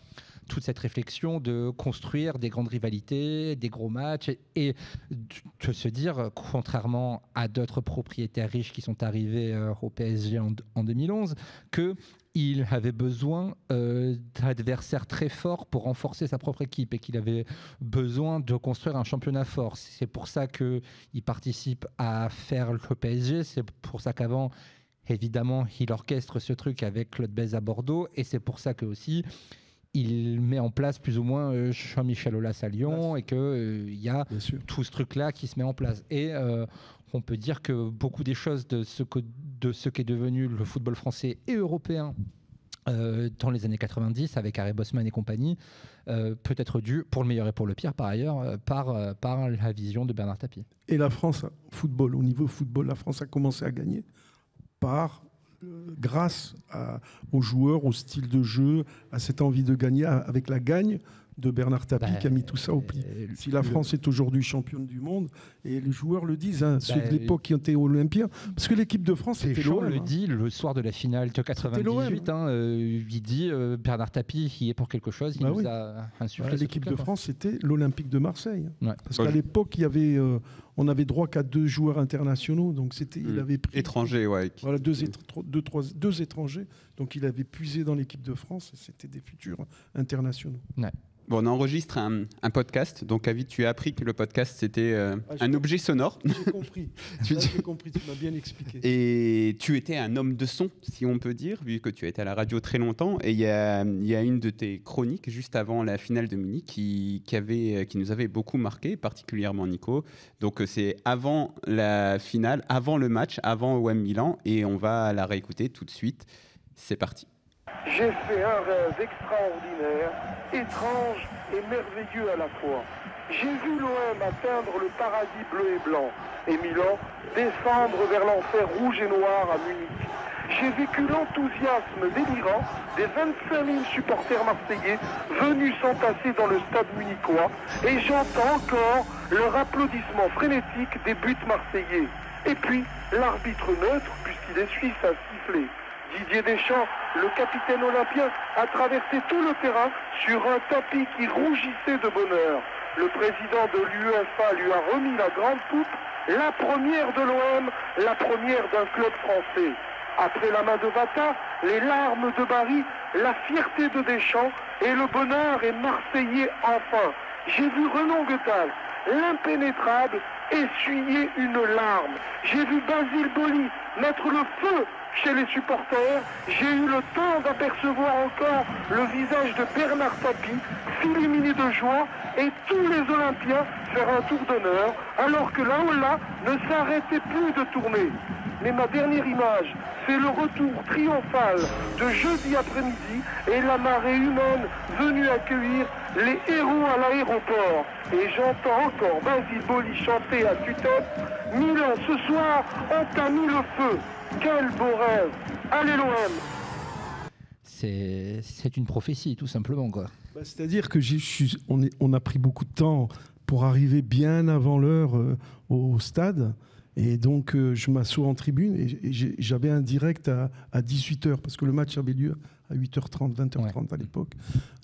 Speaker 2: toute cette réflexion de construire des grandes rivalités, des gros matchs, et de se dire, contrairement à d'autres propriétaires riches qui sont arrivés au PSG en 2011, qu'il avait besoin d'adversaires très forts pour renforcer sa propre équipe et qu'il avait besoin de construire un championnat fort. C'est pour ça qu'il participe à faire le PSG, c'est pour ça qu'avant évidemment, il orchestre ce truc avec Claude Bèze à Bordeaux, et c'est pour ça que aussi il met en place plus ou moins Jean-Michel Aulas à Lyon, et qu'il y a tout ce truc-là qui se met en place. Et on peut dire que beaucoup des choses de ce qu'est devenu le football français et européen dans les années 90, avec Harry Bosman et compagnie, peut être dû, pour le meilleur et pour le pire par ailleurs, par la vision de Bernard Tapie.
Speaker 3: Et la France, football, au niveau football, la France a commencé à gagner grâce aux joueurs, au style de jeu, à cette envie de gagner, avec la gagne de Bernard Tapie qui a mis tout ça au pli. Si la France est aujourd'hui championne du monde, et les joueurs le disent, ceux de l'époque qui étaient olympiens, parce que l'équipe de France, c'était l'OM.
Speaker 2: Le dit le soir de la finale de 98, il dit Bernard Tapie il est pour quelque chose, il nous a insufflé.
Speaker 3: L'équipe de France, c'était l'Olympique de Marseille. Ouais. Parce qu'à l'époque, il y avait, on avait droit qu'à 2 joueurs internationaux, donc il avait pris
Speaker 1: étrangers,
Speaker 3: voilà, deux étrangers, donc il avait puisé dans l'équipe de France, et c'était des futurs internationaux.
Speaker 2: Ouais.
Speaker 1: Bon, on enregistre un podcast, donc Avid, tu as appris que le podcast c'était un objet sonore.
Speaker 3: J'ai compris. J'ai compris, tu m'as bien expliqué.
Speaker 1: Et tu étais un homme de son, si on peut dire, vu que tu as été à la radio très longtemps. Et il y a une de tes chroniques juste avant la finale de Munich qui nous avait beaucoup marqué, particulièrement Nico. Donc c'est avant la finale, avant le match, avant OM Milan, et on va la réécouter tout de suite. C'est parti.
Speaker 5: J'ai fait un rêve extraordinaire, étrange et merveilleux à la fois. J'ai vu l'OM atteindre le paradis bleu et blanc, et Milan descendre vers l'enfer rouge et noir à Munich. J'ai vécu l'enthousiasme délirant des 25 000 supporters marseillais venus s'entasser dans le stade munichois, et j'entends encore leur applaudissement frénétique des buts marseillais. Et puis, l'arbitre neutre, puisqu'il est suisse, a sifflé. Didier Deschamps, le capitaine olympien, a traversé tout le terrain sur un tapis qui rougissait de bonheur. Le président de l'UEFA lui a remis la grande coupe, la première de l'OM, la première d'un club français. Après la main de Vata, les larmes de Barry, la fierté de Deschamps et le bonheur est marseillais enfin. J'ai vu Renan Guetal, l'impénétrable, essuyer une larme. J'ai vu Basile Boli mettre le feu chez les supporters. J'ai eu le temps d'apercevoir encore le visage de Bernard Tapie, s'illuminer de joie, et tous les Olympiens faire un tour d'honneur, alors que la Ola ne s'arrêtait plus de tourner. Mais ma dernière image, c'est le retour triomphal de jeudi après-midi et la marée humaine venue accueillir les héros à l'aéroport. Et j'entends encore Basile Boli chanter à tue-tête « Milan, ce soir, on t'a mis le feu ». Quel beau rêve! Allez l'OM!
Speaker 2: C'est une prophétie, tout simplement, quoi.
Speaker 3: C'est-à-dire que on a pris beaucoup de temps pour arriver bien avant l'heure au stade. Et donc, je m'assois en tribune et j'avais un direct à 18h, parce que le match avait lieu à 8h30, 20h30 à l'époque.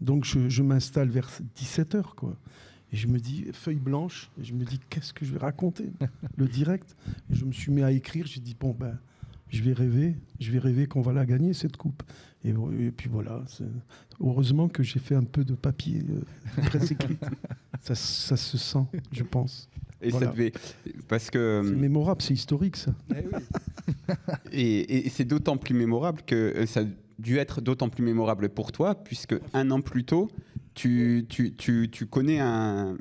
Speaker 3: Donc, je m'installe vers 17h, quoi. Et je me dis, feuille blanche, et je me dis, qu'est-ce que je vais raconter? Le direct. Et je me suis mis à écrire, j'ai dit, bon, ben, je vais rêver qu'on va la gagner, cette coupe. Et puis voilà, heureusement que j'ai fait un peu de papier presse écrite. Ça se sent, je pense.
Speaker 1: Et voilà. Ça devait, parce que
Speaker 3: c'est mémorable, c'est historique, ça.
Speaker 1: Et c'est d'autant plus mémorable que ça a dû être d'autant plus mémorable pour toi, puisque 1 an plus tôt, tu connais un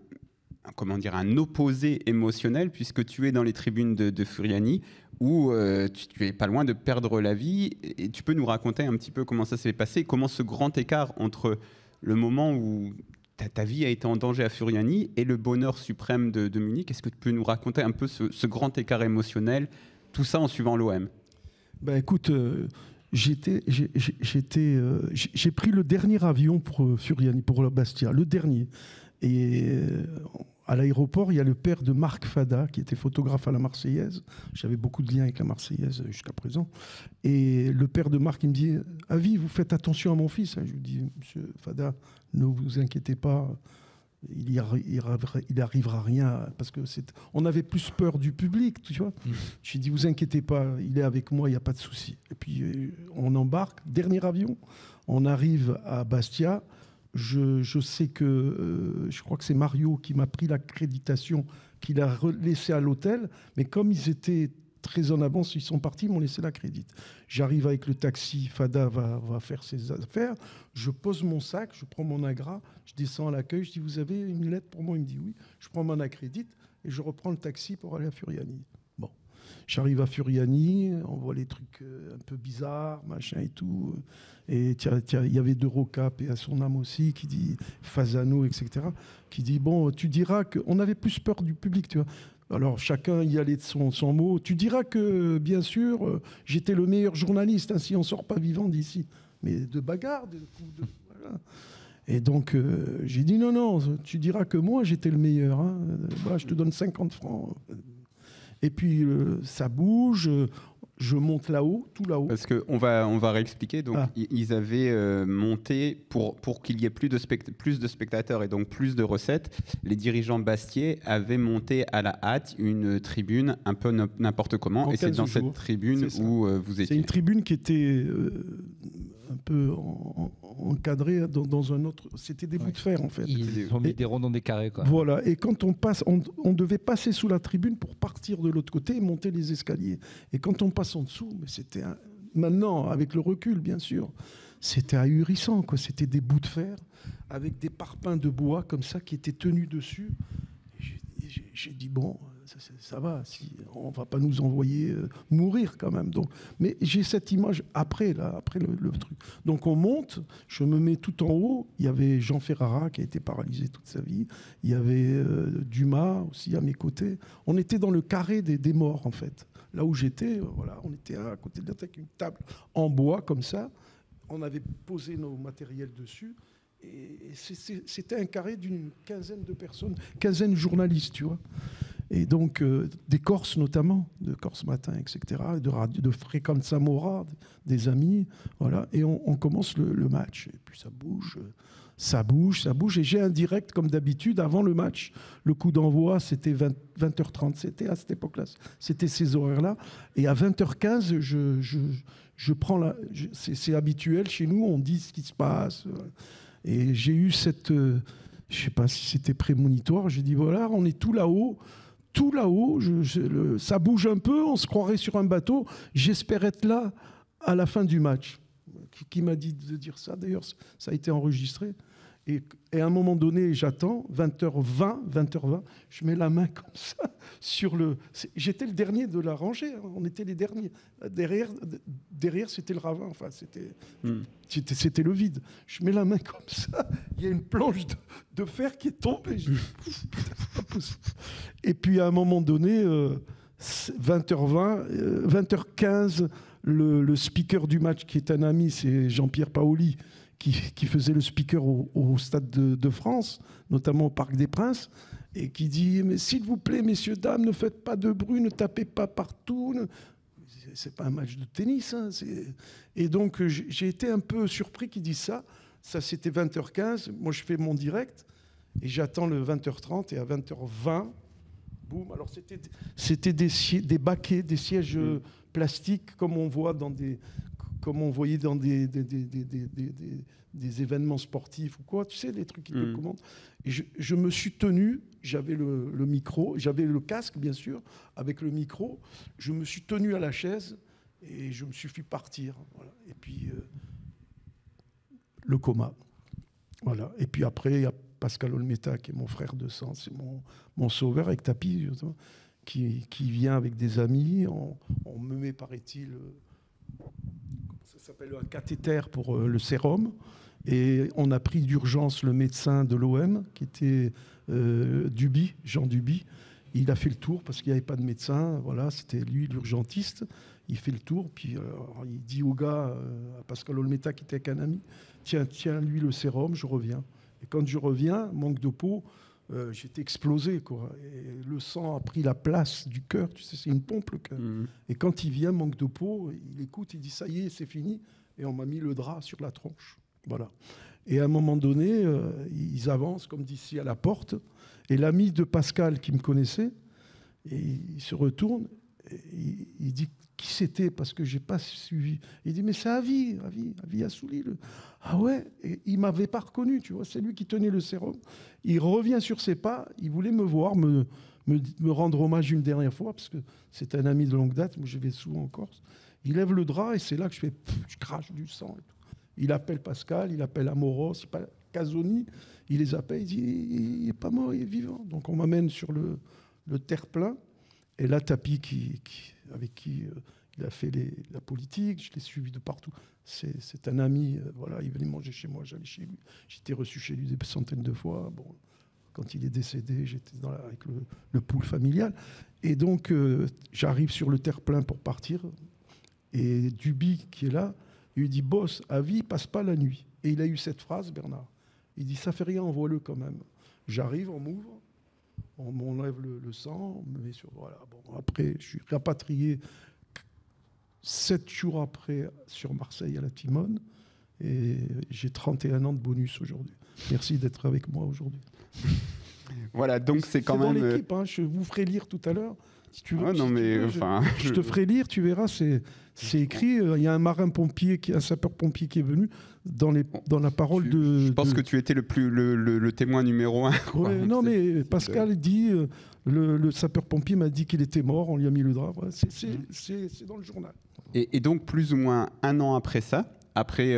Speaker 1: opposé émotionnel, puisque tu es dans les tribunes de Furiani, où tu es pas loin de perdre la vie. Et tu peux nous raconter un petit peu comment ça s'est passé, comment ce grand écart entre le moment où ta vie a été en danger à Furiani et le bonheur suprême de Munich. Est-ce que tu peux nous raconter un peu ce grand écart émotionnel, tout ça en suivant l'OM?
Speaker 3: Ben écoute, j'ai pris le dernier avion pour Furiani, pour la Bastia, le dernier. Et à l'aéroport, il y a le père de Marc Fada, qui était photographe à la Marseillaise. J'avais beaucoup de liens avec la Marseillaise jusqu'à présent. Et le père de Marc, il me dit « Avis, vous faites attention à mon fils ». Je lui dis « Monsieur Fada, ne vous inquiétez pas, il arrivera rien ». Parce que on avait plus peur du public, tu vois. Je lui dis « Vous inquiétez pas, il est avec moi, il n'y a pas de souci ». Et puis on embarque, dernier avion, on arrive à Bastia. Je sais que, je crois que c'est Mario qui m'a pris l'accréditation, qu'il a laissé à l'hôtel, mais comme ils étaient très en avance, ils sont partis, ils m'ont laissé la crédit. J'arrive avec le taxi, Fada va faire ses affaires, je pose mon sac, je prends mon agra, je descends à l'accueil, je dis vous avez une lettre pour moi? Il me dit oui, je prends mon accrédite et je reprends le taxi pour aller à Furiani. Bon, j'arrive à Furiani, on voit les trucs un peu bizarres, machin et tout, et il y avait De Rocap et à son âme aussi, qui dit, Fasano, etc., qui dit, bon, tu diras qu'on avait plus peur du public, tu vois. Alors, chacun y allait de son mot. Tu diras que, bien sûr, j'étais le meilleur journaliste, ainsi on ne sort pas vivant d'ici. Mais de bagarre, voilà. Et donc, j'ai dit, non, tu diras que moi, j'étais le meilleur. Hein. Voilà, je te donne 50 francs. Et puis, ça bouge. Je monte là-haut, tout là-haut.
Speaker 1: Parce qu'on va réexpliquer. Donc, ils avaient monté, pour qu'il y ait plus de spectateurs et donc plus de recettes, les dirigeants Bastier avaient monté à la hâte une tribune un peu n'importe comment. Et c'est dans cette tribune où vous étiez.
Speaker 3: C'est une tribune qui était un peu encadrée dans un autre... C'était des bouts de fer, en fait.
Speaker 2: Ils ont mis des ronds dans des carrés, quoi.
Speaker 3: Voilà. Et quand on passe, on devait passer sous la tribune pour partir de l'autre côté et monter les escaliers. Et quand on passe en dessous, mais c'était... Maintenant, avec le recul, bien sûr, c'était ahurissant, quoi. C'était des bouts de fer avec des parpaings de bois comme ça qui étaient tenus dessus. Et j'ai dit, bon... Ça va, on ne va pas nous envoyer mourir quand même. Donc, mais j'ai cette image après le truc. Donc on monte, je me mets tout en haut. Il y avait Jean Ferrara qui a été paralysé toute sa vie. Il y avait Dumas aussi à mes côtés. On était dans le carré des morts en fait. Là où j'étais, voilà, on était à côté de avec une table en bois comme ça. On avait posé nos matériels dessus. Et c'était un carré d'une quinzaine de personnes, quinzaine de journalistes, tu vois. Et donc, des Corses notamment, de Corse Matin, etc., de Frequenza Mora, des amis, voilà. Et on commence le match. Et puis ça bouge. Et j'ai un direct, comme d'habitude, avant le match. Le coup d'envoi, c'était 20h30. C'était à cette époque-là. C'était ces horaires-là. Et à 20h15, je prends c'est habituel chez nous, on dit ce qui se passe. Et j'ai eu cette... je ne sais pas si c'était prémonitoire. J'ai dit, voilà, on est tout là-haut. Tout là-haut, ça bouge un peu, on se croirait sur un bateau. J'espère être là à la fin du match. Qui m'a dit de dire ça? D'ailleurs, ça a été enregistré. Et à un moment donné, j'attends, 20h20, je mets la main comme ça sur le... J'étais le dernier de la rangée, hein, on était les derniers. Derrière c'était le ravin, enfin, c'était le vide. Je mets la main comme ça, il y a une planche de fer qui est tombée. C'est pas possible. Et puis à un moment donné, 20h20, 20h15, le speaker du match, qui est un ami, c'est Jean-Pierre Paoli, qui faisait le speaker au Stade de France, notamment au Parc des Princes, et qui dit « Mais s'il vous plaît, messieurs, dames, ne faites pas de bruit, ne tapez pas partout. » C'est pas un match de tennis. Hein, et donc, j'ai été un peu surpris qu'il dise ça. Ça, c'était 20h15. Moi, je fais mon direct, et j'attends le 20h30, et à 20h20, boum. Alors, c'était des baquets, des sièges plastiques, comme on voit comme on voyait dans des événements sportifs ou quoi, tu sais, les trucs qui te commandent. Et je me suis tenu, j'avais le micro, j'avais le casque, bien sûr, avec le micro. Je me suis tenu à la chaise et je me suis fait partir. Voilà. Et puis, le coma. Voilà. Et puis après, il y a Pascal Olmeta, qui est mon frère de sang, c'est mon sauveur avec Tapi, qui vient avec des amis. On me met, paraît-il... Ça s'appelle un cathéter pour le sérum. Et on a pris d'urgence le médecin de l'OM, qui était Duby, Jean Duby. Il a fait le tour parce qu'il n'y avait pas de médecin. Voilà, c'était lui l'urgentiste. Il fait le tour, puis il dit au gars, à Pascal Olmeta, qui était avec un ami, tiens, lui le sérum, je reviens. Et quand je reviens, manque de peau, j'étais explosé, quoi. Et le sang a pris la place du cœur, tu sais, c'est une pompe, le cœur. Et quand il vient, manque de peau, il écoute, il dit ça y est, c'est fini. Et on m'a mis le drap sur la tronche. Voilà. Et à un moment donné, ils avancent comme d'ici à la porte. Et l'ami de Pascal qui me connaissait, et il se retourne, et il dit qui c'était, parce que j'ai pas suivi. Il dit mais c'est Avi Assouli. Ah ouais, et il m'avait pas reconnu, tu vois, c'est lui qui tenait le sérum. Il revient sur ses pas, il voulait me voir, me me rendre hommage une dernière fois, parce que c'est un ami de longue date, moi je vais souvent en Corse. Il lève le drap et c'est là que je crache du sang. Et tout. Il appelle Pascal, il appelle Amoros, il appelle Casoni, il les appelle, il dit il n'est pas mort, il est vivant. Donc on m'amène sur le terre-plein. Et là, Tapi, avec qui il a fait la politique, je l'ai suivi de partout. C'est un ami, voilà, il venait manger chez moi, j'allais chez lui. J'étais reçu chez lui des centaines de fois. Bon, quand il est décédé, j'étais avec le pool familial. Et donc, j'arrive sur le terre-plein pour partir. Et Duby, qui est là, il lui dit « Boss, à vie, passe pas la nuit ». Et il a eu cette phrase, Bernard. Il dit « Ça fait rien, envoie-le quand même ». J'arrive, on m'ouvre. On m'enlève le sang, on me met sur... Voilà. Bon, après, je suis rapatrié 7 jours après sur Marseille à la Timone et j'ai 31 ans de bonus aujourd'hui. Merci d'être avec moi aujourd'hui.
Speaker 1: Voilà, donc c'est quand même...
Speaker 3: dans l'équipe, hein, je vous ferai lire tout à l'heure. Si tu veux,
Speaker 1: je
Speaker 3: te ferai lire, tu verras, c'est écrit. Il y a un marin-pompier, un sapeur-pompier qui est venu dans la parole de...
Speaker 1: Je pense que tu étais le témoin numéro 1.
Speaker 3: Ouais, non, mais Pascal dit, le sapeur-pompier m'a dit qu'il était mort, on lui a mis le drap. Voilà, c'est dans le journal.
Speaker 1: Et donc, plus ou moins un an après ça, après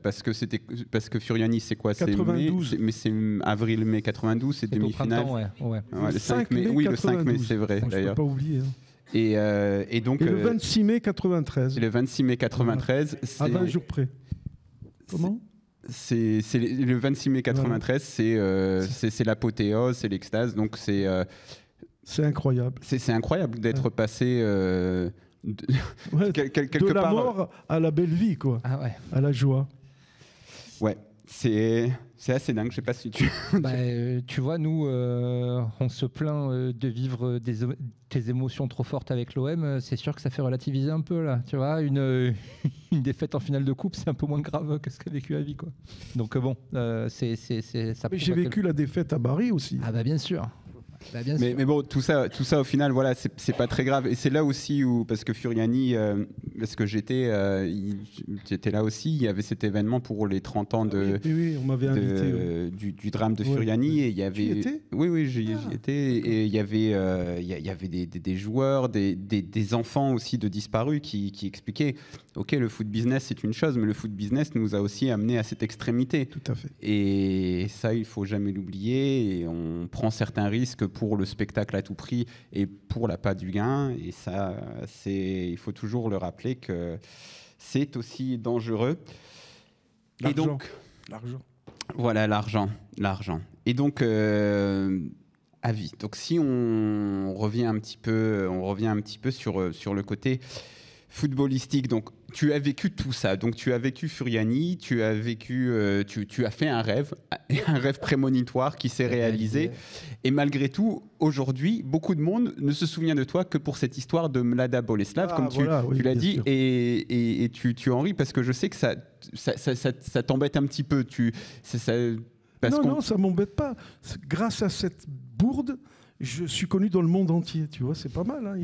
Speaker 1: parce que Furiani, c'est quoi?
Speaker 3: 92.
Speaker 1: Mais c'est avril-mai 92, c'est demi-finale.
Speaker 2: Ouais.
Speaker 1: Le 5 mai, oui, le 5 mai, c'est vrai, d'ailleurs.
Speaker 3: Je ne peux pas oublier. Hein.
Speaker 1: Et donc,
Speaker 3: le 26 mai 93.
Speaker 1: Et le 26 mai 93,
Speaker 3: à 20 jours près. Comment?
Speaker 1: C'est le 26 mai 93, c'est l'apothéose, c'est l'extase, donc c'est
Speaker 3: incroyable.
Speaker 1: C'est incroyable d'être passé
Speaker 3: de la mort à la belle vie, quoi.
Speaker 2: Ah ouais.
Speaker 3: À la joie.
Speaker 1: Ouais, c'est assez dingue. Je sais pas si tu.
Speaker 2: Tu vois, nous, on se plaint de vivre des émotions trop fortes avec l'OM. C'est sûr que ça fait relativiser un peu là. Tu vois, une défaite en finale de coupe, c'est un peu moins grave que ce qu'a vécu Avi, quoi. Donc bon, c'est ça.
Speaker 3: Mais j'ai vécu la défaite à Bari aussi.
Speaker 2: Ah bah bien sûr.
Speaker 1: Mais bon, tout ça au final, voilà, c'est pas très grave. Et c'est là aussi où, parce que Furiani, parce que j'étais là aussi, il y avait cet événement pour les 30 ans
Speaker 3: oui, on m'avait invité,
Speaker 1: du drame de Furiani. Et il y avait,
Speaker 3: tu y étais?
Speaker 1: Oui, j'y étais. Et il y avait des joueurs, des enfants aussi de disparus qui expliquaient, ok, le foot business c'est une chose, mais le foot business nous a aussi amené à cette extrémité.
Speaker 3: Tout à fait.
Speaker 1: Et ça, il faut jamais l'oublier. Et on prend certains risques pour le spectacle à tout prix et pour la part du gain. Et ça, il faut toujours le rappeler que c'est aussi dangereux. Et donc,
Speaker 3: l'argent.
Speaker 1: Voilà, l'argent. Et donc, avis. Donc, si on revient un petit peu sur le côté footballistique. Donc, tu as vécu tout ça. Donc, tu as vécu Furiani, tu as fait un rêve prémonitoire qui s'est réalisé. Et malgré tout, aujourd'hui, beaucoup de monde ne se souvient de toi que pour cette histoire de Mlada Boleslav, comme tu l'as dit. Et tu en ris parce que je sais que ça t'embête un petit peu.
Speaker 3: Non, ça m'embête pas. Grâce à cette bourde, je suis connu dans le monde entier, tu vois, c'est pas mal. Hein.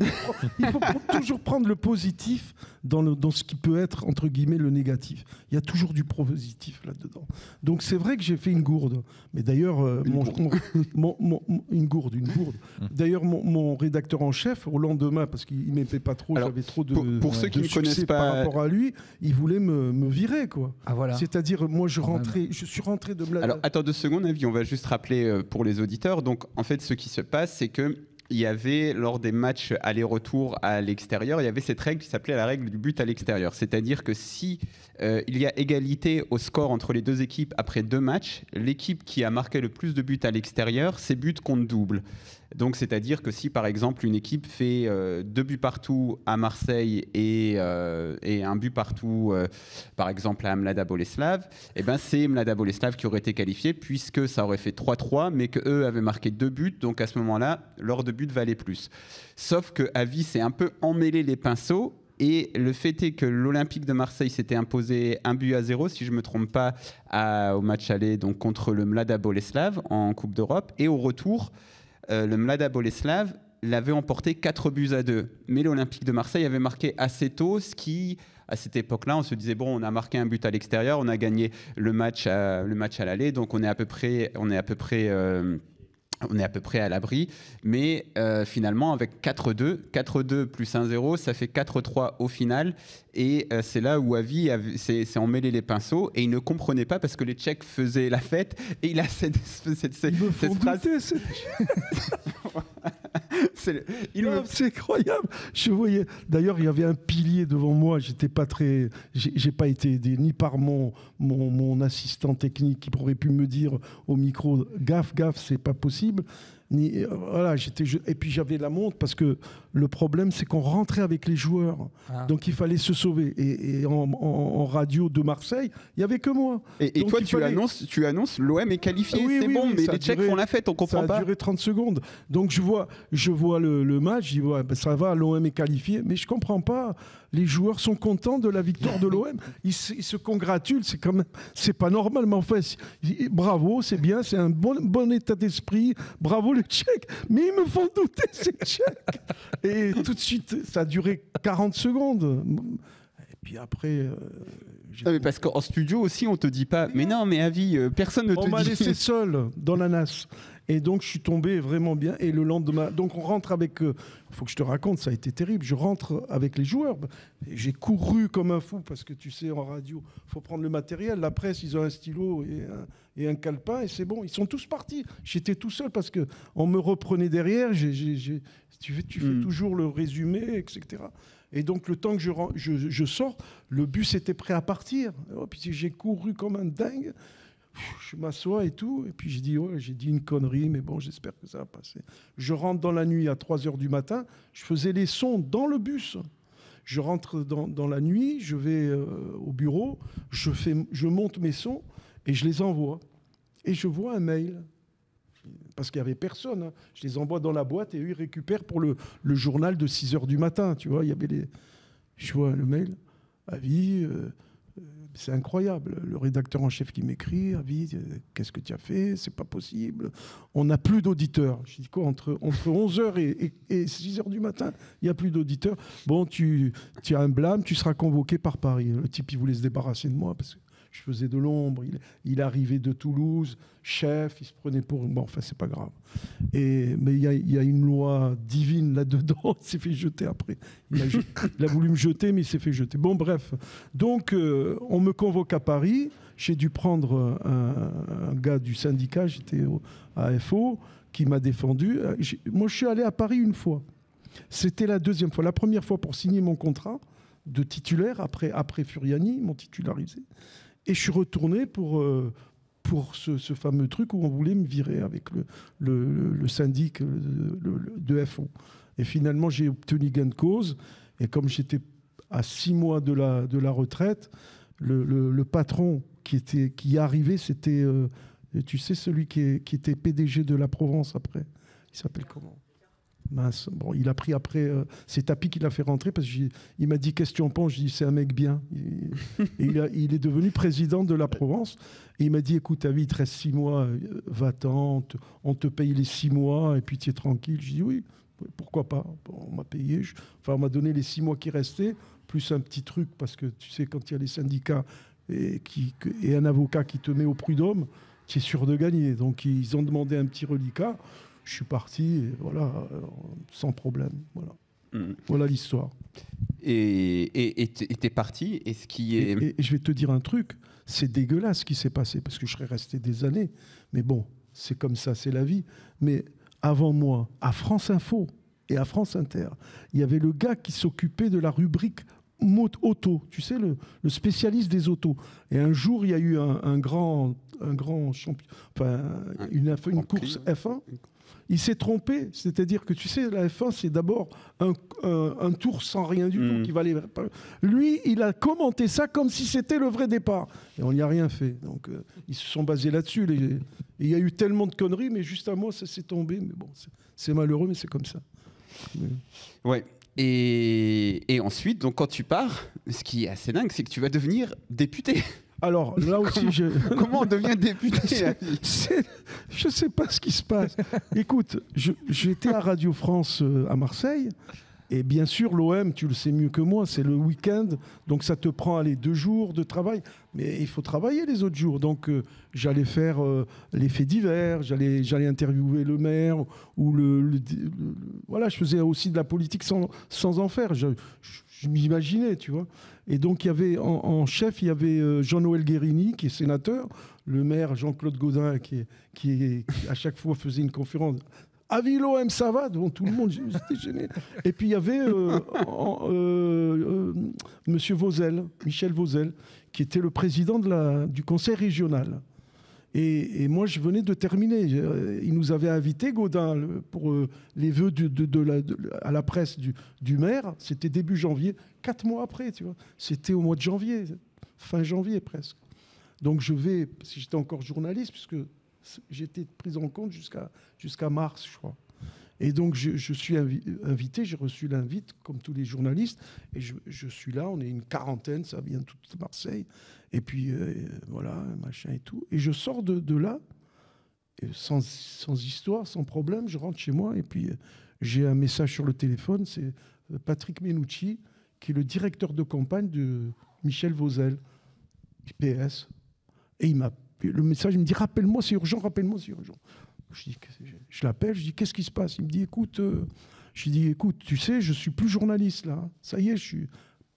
Speaker 3: Il faut toujours prendre le positif dans ce qui peut être, entre guillemets, le négatif. Il y a toujours du positif là-dedans. Donc c'est vrai que j'ai fait une gourde. Mais d'ailleurs, une gourde. D'ailleurs, mon rédacteur en chef, au lendemain, parce qu'il ne m'aimait pas trop, j'avais trop de
Speaker 1: pour ceux qui ne connaissent pas
Speaker 3: par rapport à lui, il voulait me virer, quoi.
Speaker 2: Ah, voilà.
Speaker 3: C'est-à-dire, moi, je suis rentré de Mlada.
Speaker 1: Alors, attends 2 secondes, Avi, on va juste rappeler pour les auditeurs. Donc, en fait, ce qui se passe, c'est que il y avait, lors des matchs aller-retour à l'extérieur, il y avait cette règle qui s'appelait la règle du but à l'extérieur. C'est-à-dire que si il y a égalité au score entre les 2 équipes après 2 matchs, l'équipe qui a marqué le plus de buts à l'extérieur, ses buts comptent double. Donc, c'est-à-dire que si, par exemple, une équipe fait 2 buts partout à Marseille et 1 but partout, par exemple, à Mlada Boleslav, eh ben, c'est Mlada Boleslav qui aurait été qualifié puisque ça aurait fait 3-3, mais qu'eux avaient marqué 2 buts. Donc, à ce moment-là, leur 2 buts valaient plus. Sauf que Avi s'est un peu emmêlé les pinceaux. Et le fait est que l'Olympique de Marseille s'était imposé 1-0, si je ne me trompe pas, au match aller donc, contre le Mlada Boleslav en Coupe d'Europe. Et au retour, le Mlada Boleslav l'avait emporté 4-2. Mais l'Olympique de Marseille avait marqué assez tôt, ce qui, à cette époque-là, on se disait, bon, on a marqué un but à l'extérieur, on a gagné le match à l'aller, donc on est à peu près on est à peu près à l'abri, mais finalement avec 4-2 plus 1-0, ça fait 4-3 au final, et c'est là où Avi s'est emmêlé les pinceaux, et il ne comprenait pas parce que les Tchèques faisaient la fête, et il a cette phrase...
Speaker 3: C'est incroyable. Je voyais. D'ailleurs, il y avait un pilier devant moi. J'étais pas très. J'ai pas été aidé ni par mon assistant technique qui pourrait pu me dire au micro gaffe, c'est pas possible. Voilà, et puis j'avais la montre parce que le problème c'est qu'on rentrait avec les joueurs, donc il fallait se sauver. Et en radio de Marseille, il y avait que moi.
Speaker 1: Et toi, tu annonces l'OM est qualifié, oui, c'est bon, mais les Tchèques font la fête, on comprend pas.
Speaker 3: Ça a duré 30 secondes. Donc je vois le match, je dis ouais, ben ça va, l'OM est qualifié, mais je comprends pas. Les joueurs sont contents de la victoire de l'OM. Ils se congratulent, c'est pas normal, mais en fait, bravo, c'est bien, c'est un bon état d'esprit. Bravo les Tchèques, mais ils me font douter ces Tchèques. Et tout de suite, ça a duré 40 secondes. Et puis après.
Speaker 1: Mais parce qu'en studio aussi, on te dit pas. Mais non, mais Avi, personne ne te dit.
Speaker 3: On m'a laissé seul dans la NAS. Et donc, je suis tombé vraiment bien. Et le lendemain, donc on rentre avec... Il faut que je te raconte, ça a été terrible. Je rentre avec les joueurs. J'ai couru comme un fou parce que tu sais, en radio, il faut prendre le matériel. La presse, ils ont un stylo et un calepin et c'est bon. Ils sont tous partis. J'étais tout seul parce qu'on me reprenait derrière. Tu fais toujours le résumé, etc. Et donc, le temps que je sors, le bus était prêt à partir. Et puis, j'ai couru comme un dingue. Je m'assois et tout, et puis j'ai dit une connerie, mais bon, j'espère que ça va passer. Je rentre dans la nuit à 3h du matin, je faisais les sons dans le bus. Je rentre dans la nuit, je vais au bureau, je monte mes sons et je les envoie. Et je vois un mail, parce qu'il n'y avait personne. Hein. Je les envoie dans la boîte et eux, ils récupèrent pour le journal de 6h du matin. Tu vois, il y avait je vois le mail, Avi... c'est incroyable. Le rédacteur en chef qui m'écrit, Avi, qu'est-ce que tu as fait? C'est pas possible. On n'a plus d'auditeurs. Je dis quoi? Entre 11h et 6h du matin, il n'y a plus d'auditeurs. Bon, tu as un blâme, tu seras convoqué par Paris. Le type, il voulait se débarrasser de moi parce que je faisais de l'ombre. Il arrivait de Toulouse, chef, il se prenait pour... Bon, enfin, c'est pas grave. Mais il y a une loi divine là-dedans. Il s'est fait jeter après. Il a voulu me jeter, mais il s'est fait jeter. Bon, bref. Donc, on me convoque à Paris. J'ai dû prendre un gars du syndicat, j'étais à FO, qui m'a défendu. Moi, je suis allé à Paris une fois. C'était la deuxième fois. La première fois pour signer mon contrat de titulaire, après Furiani, ils m'ont titularisé. Et je suis retourné pour ce fameux truc où on voulait me virer avec le syndic de FO. Et finalement, j'ai obtenu gain de cause. Et comme j'étais à 6 mois de la retraite, le patron qui est arrivé, c'était, tu sais, celui qui était PDG de la Provence après. Il s'appelle comment ? Mince. Bon, il a pris après... c'est Tapi qui l'a fait rentrer parce qu'il m'a dit « Qu'est-ce que tu en penses ?» Je dis « C'est un mec bien. » il est devenu président de la Provence. Et il m'a dit « Écoute, Avi, il te reste 6 mois. Va-t'en. On te paye les 6 mois et puis tu es tranquille. » Je dis « Oui, pourquoi pas. » Bon, on m'a payé. On m'a donné les 6 mois qui restaient, plus un petit truc parce que tu sais, quand il y a les syndicats et un avocat qui te met au prud'homme, tu es sûr de gagner. Donc, ils ont demandé un petit reliquat. Je suis parti, et voilà, sans problème. Voilà, voilà l'histoire.
Speaker 1: Et t'es parti, et ce qui est...
Speaker 3: Et je vais te dire un truc, c'est dégueulasse ce qui s'est passé, parce que je serais resté des années. Mais bon, c'est comme ça, c'est la vie. Mais avant moi, à France Info et à France Inter, il y avait le gars qui s'occupait de la rubrique auto, tu sais, le spécialiste des autos. Et un jour, il y a eu un grand champion, enfin, une course F1. Il s'est trompé, c'est-à-dire que tu sais, la F1, c'est d'abord un tour sans rien du tout qui valait. Lui, il a commenté ça comme si c'était le vrai départ. Et on n'y a rien fait. Donc, ils se sont basés là-dessus. Il y a eu tellement de conneries, mais juste à moi, ça s'est tombé. Mais bon, c'est malheureux, mais c'est comme ça.
Speaker 1: Ouais. Et ensuite, donc, quand tu pars, ce qui est assez dingue, c'est que tu vas devenir député.
Speaker 3: Alors, là aussi,
Speaker 1: comment on devient député?
Speaker 3: Je ne sais pas ce qui se passe. Écoute, j'étais à Radio France à Marseille Et bien sûr, l'OM, tu le sais mieux que moi, c'est le week-end, donc ça te prend 2 jours de travail. Mais il faut travailler les autres jours. Donc j'allais faire les faits divers, j'allais interviewer le maire, ou voilà, je faisais aussi de la politique sans en faire. Je m'imaginais, tu vois. Et donc il y avait en chef, il y avait Jean-Noël Guérini, qui est sénateur, le maire Jean-Claude Gaudin, qui à chaque fois faisait une conférence. Avis l'OM, ça va devant tout le monde, j'étais gêné. Et puis il y avait Monsieur Vauzel, Michel Vauzel, qui était le président du conseil régional. Et moi, je venais de terminer. Il nous avait invités, Gaudin, pour les vœux à la presse du maire. C'était début janvier, 4 mois après, tu vois. C'était au mois de janvier, fin janvier presque. Donc je vais, si j'étais encore journaliste, puisque j'étais pris en compte jusqu'à mars, je crois. Et donc, je suis invité, j'ai reçu l'invite, comme tous les journalistes, et je suis là, on est une quarantaine, ça vient de toute Marseille, et puis, voilà, machin et tout. Et je sors de là, et sans histoire, sans problème, je rentre chez moi, et puis j'ai un message sur le téléphone, c'est Patrick Menucci, qui est le directeur de campagne de Michel Vauzel, PS. Et il m'a le message, il me dit « Rappelle-moi, c'est urgent, rappelle-moi, c'est urgent ». Je l'appelle, je dis « Qu'est-ce qui se passe ?» Il me dit « Écoute, tu sais, je suis plus journaliste là. Ça y est,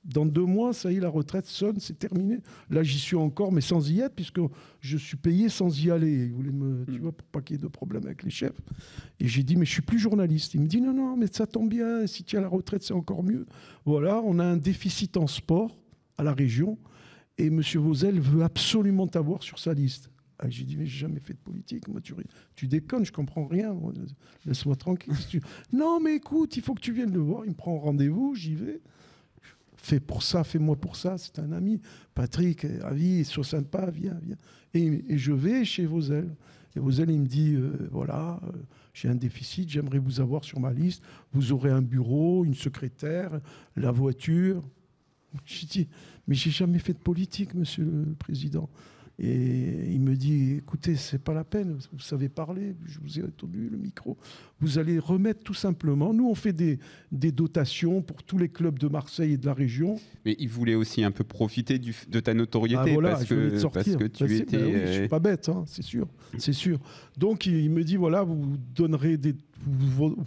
Speaker 3: dans 2 mois, ça y est, la retraite sonne, c'est terminé. Là, j'y suis encore, mais sans y être, puisque je suis payé sans y aller. Il voulait tu vois, pour pas qu'il y ait de problème avec les chefs. Et j'ai dit « Mais je suis plus journaliste ». Il me dit « Non, mais ça tombe bien. Si tu es à la retraite, c'est encore mieux. Voilà, on a un déficit en sport à la région. Et M. Vauzel veut absolument t'avoir sur sa liste. » J'ai dit, mais j'ai jamais fait de politique. Moi, tu déconnes, je comprends rien. Laisse-moi tranquille. Non, mais écoute, il faut que tu viennes le voir. Il me prend rendez-vous, j'y vais. Fais-moi pour ça. C'est un ami. Patrick, avis, sois sympa, viens. Et je vais chez Vauzel. Et Vauzel, il me dit, voilà, j'ai un déficit, j'aimerais vous avoir sur ma liste. Vous aurez un bureau, une secrétaire, la voiture. J'ai dit, mais j'ai jamais fait de politique, monsieur le président. Et il me dit, écoutez, c'est pas la peine, vous savez parler, je vous ai tenu le micro. Vous allez remettre tout simplement. Nous, on fait des dotations pour tous les clubs de Marseille et de la région.
Speaker 1: Mais il voulait aussi un peu profiter de ta notoriété,
Speaker 3: voilà,
Speaker 1: parce que tu étais...
Speaker 3: oui, je suis pas bête, hein, c'est sûr. Donc il me dit, voilà, vous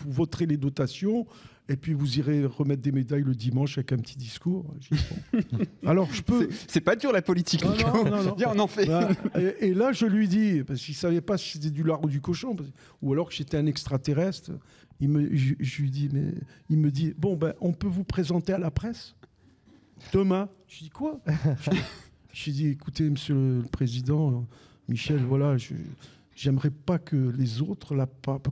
Speaker 3: voterez les dotations. Et puis vous irez remettre des médailles le dimanche avec un petit discours. Bon. Alors je peux.
Speaker 1: C'est pas dur la politique.
Speaker 3: Non.
Speaker 1: Viens, on en fait.
Speaker 3: Et là je lui dis, parce qu'il savait pas si c'était du lard ou du cochon, ou alors que j'étais un extraterrestre. Je lui dis, mais il me dit, bon ben on peut vous présenter à la presse demain. Je dis quoi? Je lui dis, écoutez, Monsieur le Président, Michel, voilà. J'aimerais pas que les autres,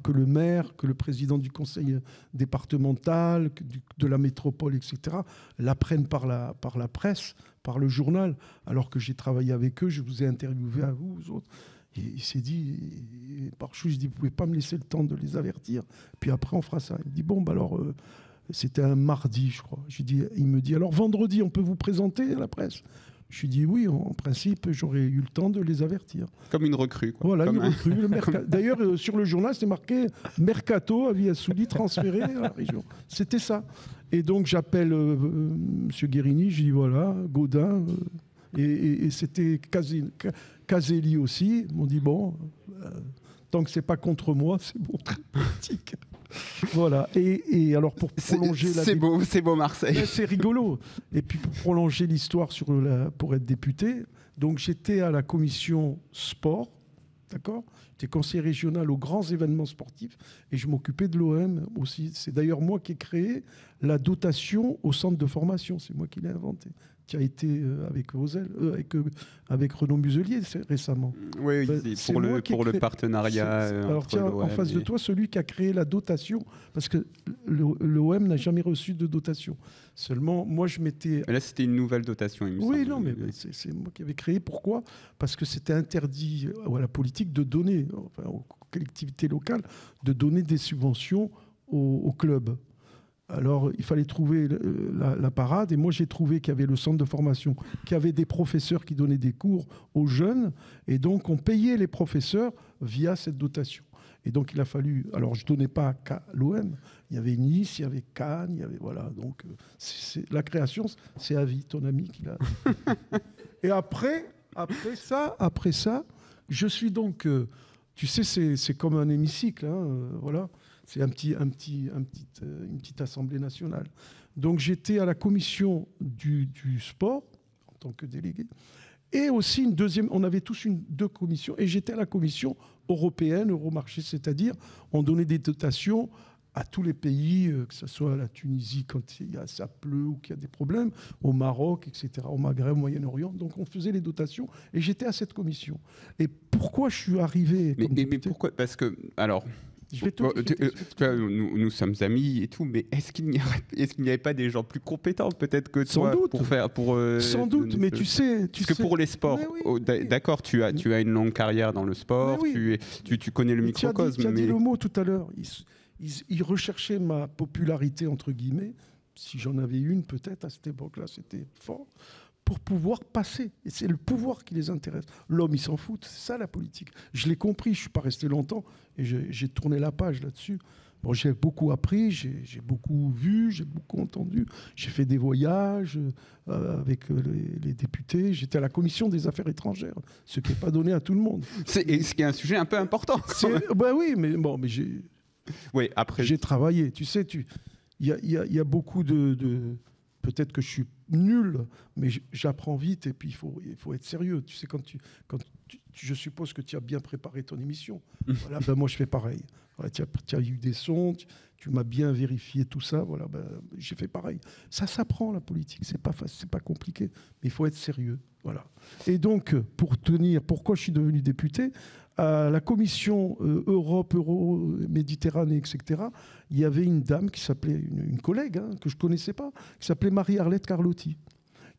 Speaker 3: que le maire, que le président du conseil départemental, de la métropole, etc., l'apprennent par la presse, par le journal, alors que j'ai travaillé avec eux, je vous ai interviewé à vous autres. Et il s'est dit, par chou, je dis, vous pouvez pas me laisser le temps de les avertir, puis après on fera ça. Il me dit, bon, bah alors, c'était un mardi, je crois. Il me dit, alors vendredi, on peut vous présenter à la presse? Je lui ai dit oui, en principe, j'aurais eu le temps de les avertir.
Speaker 1: Comme une recrue, quoi.
Speaker 3: Voilà, une recrue. D'ailleurs, sur le journal, c'était marqué Mercato, Avis Assouli, transféré à la région. C'était ça. Et donc, j'appelle M. Guérini, je dis voilà, Gaudin, et c'était Caselli aussi. Ils m'ont dit bon, tant que c'est pas contre moi, c'est bon, politique. Voilà. Et alors pour prolonger
Speaker 1: c'est beau Marseille.
Speaker 3: C'est rigolo. Et puis pour prolonger l'histoire pour être député, donc j'étais à la commission sport, d'accord. J'étais conseiller régional aux grands événements sportifs et je m'occupais de l'OM aussi. C'est d'ailleurs moi qui ai créé la dotation au centre de formation. C'est moi qui l'ai inventé. Qui a été avec Vauzel, avec Renaud Muselier récemment.
Speaker 1: Oui, pour le partenariat.
Speaker 3: Alors tiens, en face de toi, celui qui a créé la dotation, parce que l'OM n'a jamais reçu de dotation. Seulement, moi, je m'étais...
Speaker 1: Là, c'était une nouvelle dotation, il me semble.
Speaker 3: Oui, non, mais c'est moi qui avais créé. Pourquoi? Parce que c'était interdit à la politique de donner, enfin, aux collectivités locales, de donner des subventions aux clubs. Alors, il fallait trouver la parade. Et moi, j'ai trouvé qu'il y avait le centre de formation, qu'il y avait des professeurs qui donnaient des cours aux jeunes. Et donc, on payait les professeurs via cette dotation. Et donc, il a fallu... Alors, je ne donnais pas qu'à l'OM. Il y avait Nice, il y avait Cannes, il y avait voilà. Donc la création, c'est à vie, ton ami qui l'a. Et après ça, je suis donc, tu sais, c'est comme un hémicycle, hein, voilà. C'est une petite assemblée nationale. Donc j'étais à la commission du sport en tant que délégué. Et aussi une deuxième, on avait tous deux commissions, et j'étais à la commission européenne, Euromarché, c'est-à-dire on donnait des dotations à tous les pays, que ce soit la Tunisie quand ça pleut ou qu'il y a des problèmes, au Maroc, etc., au Maghreb, au Moyen-Orient. Donc on faisait les dotations, et j'étais à cette commission. Et pourquoi je suis arrivé
Speaker 1: mais pourquoi? Parce que, alors... Nous sommes amis et tout, mais est-ce qu'il n'y avait pas des gens plus compétents peut-être que toi pour faire
Speaker 3: sans doute, mais tu sais
Speaker 1: parce que pour les sports, d'accord, tu as une longue carrière dans le sport, tu connais le microcosme.
Speaker 3: Tu as dit le mot tout à l'heure. Ils recherchaient ma popularité entre guillemets, si j'en avais une peut-être à cette époque-là, c'était fort. Pour pouvoir passer. Et c'est le pouvoir qui les intéresse. L'homme, il s'en fout. C'est ça, la politique. Je l'ai compris. Je ne suis pas resté longtemps. Et j'ai tourné la page là-dessus. Bon, j'ai beaucoup appris. J'ai beaucoup vu. J'ai beaucoup entendu. J'ai fait des voyages avec les députés. J'étais à la commission des affaires étrangères. Ce qui n'est pas donné à tout le monde.
Speaker 1: Ce qui est un sujet un peu important.
Speaker 3: Ben oui, mais bon, mais j'ai...
Speaker 1: Oui, après...
Speaker 3: J'ai travaillé. Tu sais, il y a beaucoup de... Peut-être que je suis nul, mais j'apprends vite et puis il faut être sérieux. Tu sais, je suppose que tu as bien préparé ton émission. Voilà, ben moi, je fais pareil. Voilà, tu as eu des sons, tu m'as bien vérifié tout ça. Voilà, ben, j'ai fait pareil. Ça s'apprend, la politique. C'est pas compliqué, mais il faut être sérieux. Voilà. Et donc, pourquoi je suis devenu député ? À la commission Europe, Méditerranée, etc., il y avait une dame qui s'appelait, une collègue que je ne connaissais pas, qui s'appelait Marie-Arlette Carlotti,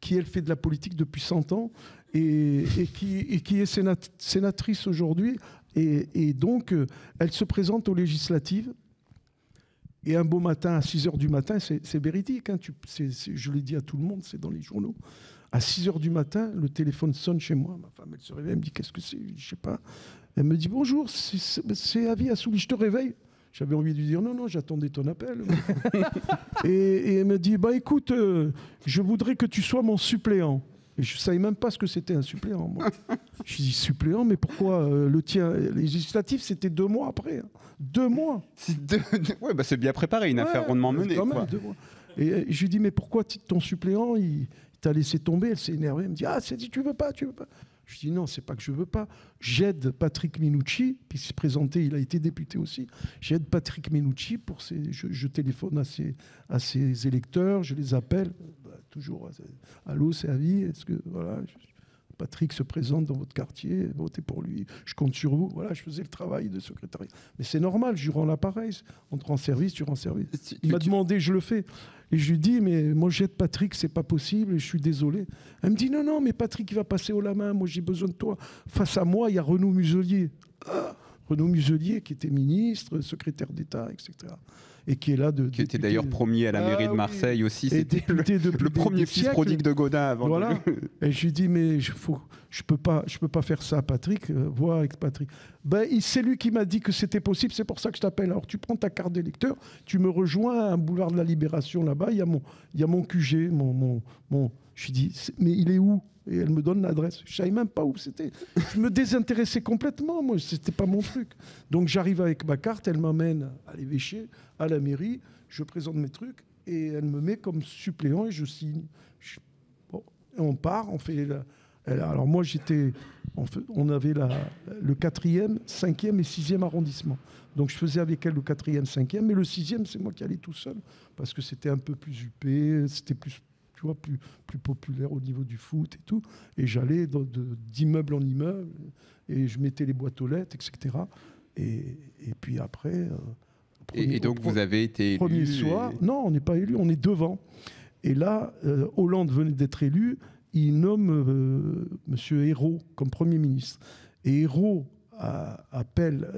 Speaker 3: qui, elle, fait de la politique depuis 100 ans et qui est sénatrice aujourd'hui. Et donc, elle se présente aux législatives. Et un beau matin, à 6h du matin, c'est véridique, hein, je l'ai dit à tout le monde, c'est dans les journaux. À 6h du matin, le téléphone sonne chez moi. Ma femme, elle se réveille, elle me dit « Qu'est-ce que c'est ?» Je ne sais pas. Elle me dit « Bonjour, c'est Avi Assouli, je te réveille ?» J'avais envie de lui dire « Non, j'attendais ton appel. » et elle me dit « Bah écoute, je voudrais que tu sois mon suppléant. » Et je ne savais même pas ce que c'était un suppléant, moi. Je dis « Suppléant, mais pourquoi le tien ?» Les législatives, c'était 2 mois après. Hein. 2 mois.
Speaker 1: Ouais, bah c'est bien préparé, une affaire rondement menée.
Speaker 3: Quand même, 2 mois. Et je lui dis « Mais pourquoi ton suppléant, il t'a laissé tomber ?» Elle s'est énervée. Elle me dit « Ah, c'est dit, tu veux pas. » Je dis non, c'est pas que je veux pas. J'aide Patrick Minucci, qui s'est présenté, il a été député aussi. J'aide Patrick Minucci pour je téléphone à ses électeurs, je les appelle, toujours. Allô, c'est Avi, est-ce que voilà, Patrick se présente dans votre quartier, votez pour lui, je compte sur vous. Voilà, je faisais le travail de secrétariat. Mais c'est normal, je rends l'appareil. On te rend service, tu rends service. Il m'a demandé, je le fais. Et je lui dis, mais moi j'aide Patrick, c'est pas possible, et je suis désolé. Elle me dit, non, mais Patrick, il va passer haut la main, moi j'ai besoin de toi. Face à moi, il y a Renaud Muselier. Renaud Muselier, qui était ministre, secrétaire d'État, etc. Et qui est là qui
Speaker 1: était d'ailleurs premier à la mairie de Marseille aussi. C'était le premier fils prodigue de Godin avant.
Speaker 3: Voilà. Et je lui dis, mais je peux pas faire ça, Patrick. Vois avec Patrick. Ben, c'est lui qui m'a dit que c'était possible, c'est pour ça que je t'appelle. Alors tu prends ta carte d'électeur, tu me rejoins à un boulevard de la Libération là-bas, il y a mon QG, je lui dis, mais il est où ? Et elle me donne l'adresse. Je ne savais même pas où c'était. Je me désintéressais complètement, moi, ce n'était pas mon truc. Donc j'arrive avec ma carte, elle m'amène à l'évêché, à la mairie, je présente mes trucs, et elle me met comme suppléant et je signe. Bon, et on part, on fait... Alors moi, on avait le 4e, 5e et 6e arrondissement. Donc je faisais avec elle le 4e, 5e, mais le 6e, c'est moi qui allais tout seul, parce que c'était un peu plus huppé, c'était plus populaire au niveau du foot et tout. Et j'allais d'immeuble en immeuble, et je mettais les boîtes aux lettres, etc. Et puis après...
Speaker 1: donc vous avez été élu
Speaker 3: premier soir, non, on n'est pas élu, on est devant. Et là, Hollande venait d'être élu, il nomme M. Ayrault comme Premier ministre. Et Ayrault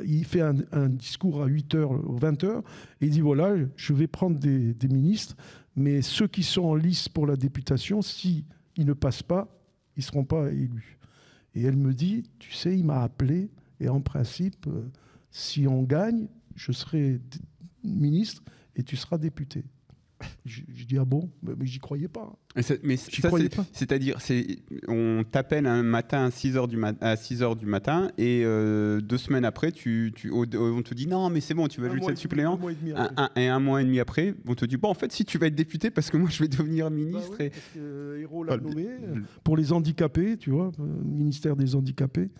Speaker 3: il fait un discours à 8h, 20h, et il dit voilà, je vais prendre des ministres, mais ceux qui sont en lice pour la députation, s'ils ne passent pas, ils ne seront pas élus. Et elle me dit, tu sais, il m'a appelé, et en principe, si on gagne, je serai ministre, et tu seras député. Je dis, ah bon? Mais j'y croyais pas.
Speaker 1: C'est-à-dire, on t'appelle un matin à 6h du matin et 2 semaines après, on te dit non, mais c'est bon, tu vas juste être suppléant. Un mois et demi après, on te dit bon, en fait, si tu vas être député, parce que moi, je vais devenir ministre.
Speaker 3: Oui, parce que Hérault l'a nommé pour les handicapés, tu vois, ministère des handicapés.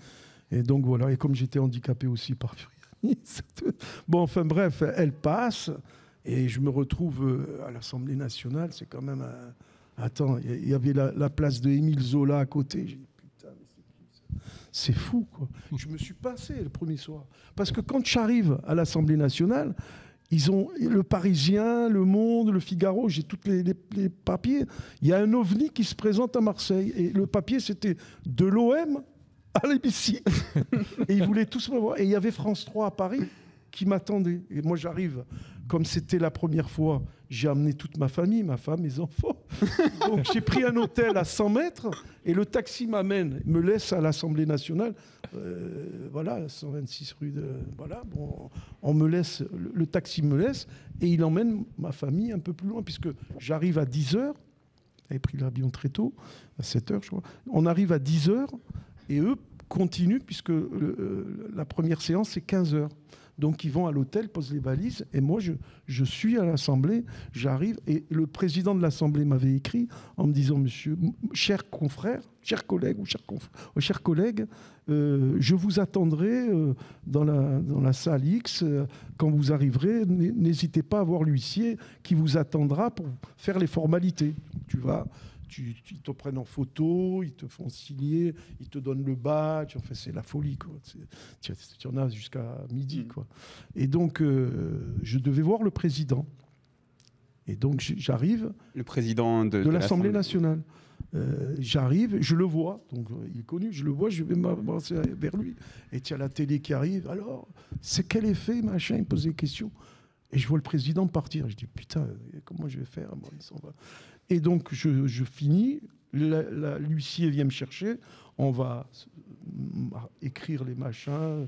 Speaker 3: Et donc voilà, et comme j'étais handicapé aussi par Furiani. Bon, enfin bref, elle passe. Et je me retrouve à l'Assemblée nationale, c'est quand même... Attends, il y avait la place de Émile Zola à côté. J'ai dit, putain, mais c'est fou, quoi. Je me suis passé le premier soir. Parce que quand j'arrive à l'Assemblée nationale, ils ont le Parisien, le Monde, le Figaro, j'ai tous les papiers. Il y a un ovni qui se présente à Marseille. Et le papier, c'était de l'OM à l'hémicycle. Et ils voulaient tous me voir. Et il y avait France 3 à Paris qui m'attendait. Et moi, j'arrive... Comme c'était la première fois, j'ai amené toute ma famille, ma femme, mes enfants. Donc j'ai pris un hôtel à 100 mètres et le taxi m'amène, me laisse à l'Assemblée nationale. Voilà, 126 rue de... Voilà, bon, on me laisse, le taxi me laisse et il emmène ma famille un peu plus loin puisque j'arrive à 10h. J'avais pris l'avion très tôt, à 7h je crois. On arrive à 10h et eux continuent puisque la première séance c'est 15h. Donc ils vont à l'hôtel, posent les valises, et moi je suis à l'Assemblée, j'arrive, et le président de l'Assemblée m'avait écrit en me disant, monsieur, cher confrère, chers collègues, chers collègues, je vous attendrai dans la salle X, quand vous arriverez, n'hésitez pas à voir l'huissier qui vous attendra pour faire les formalités. Tu vas... Ils te prennent en photo, ils te font signer, ils te donnent le badge. Enfin, c'est la folie, quoi. Tu en as jusqu'à midi, quoi. Et donc, je devais voir le président. Et donc, j'arrive...
Speaker 1: Le président de
Speaker 3: l'Assemblée nationale. J'arrive, je le vois. Donc, il est connu, je le vois, je vais m'avancer vers lui. Et tu as la télé qui arrive. Alors, c'est quel effet, machin? Il me pose des questions. Et je vois le président partir. Je dis, putain, comment je vais faire? Bon, il s'en va. Et donc, je finis, l'huissier vient me chercher, on va écrire les machins,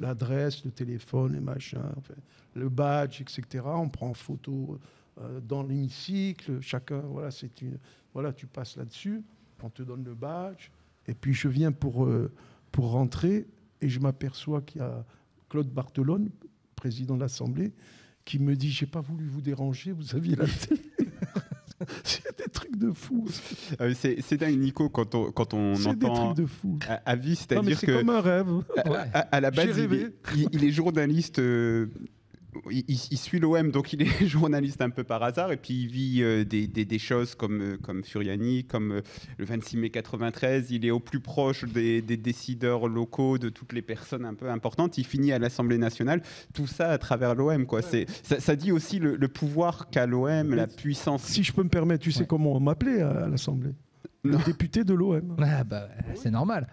Speaker 3: l'adresse, le téléphone, les machins, enfin, le badge, etc. On prend en photo dans l'hémicycle, chacun, voilà, tu passes là-dessus, on te donne le badge, et puis je viens pour rentrer, et je m'aperçois qu'il y a Claude Barthelone, président de l'Assemblée, qui me dit, j'ai pas voulu vous déranger, vous aviez la télé. C'est des trucs de fou.
Speaker 1: C'est dingue, Nico, quand on entend
Speaker 3: des trucs de fou.
Speaker 1: À vie, c'est-à-dire que...
Speaker 3: C'est comme un rêve.
Speaker 1: À la base, il est journaliste... Il suit l'OM, donc il est journaliste un peu par hasard, et puis il vit des choses comme Furiani, comme le 26 mai 93. Il est au plus proche des décideurs locaux, de toutes les personnes un peu importantes. Il finit à l'Assemblée nationale, tout ça à travers l'OM, quoi. Ouais. Ça dit aussi le pouvoir qu'a l'OM, la puissance.
Speaker 3: Si je peux me permettre, tu sais comment on m'appelait à l'Assemblée? Le député de l'OM.
Speaker 2: Ah bah, c'est normal.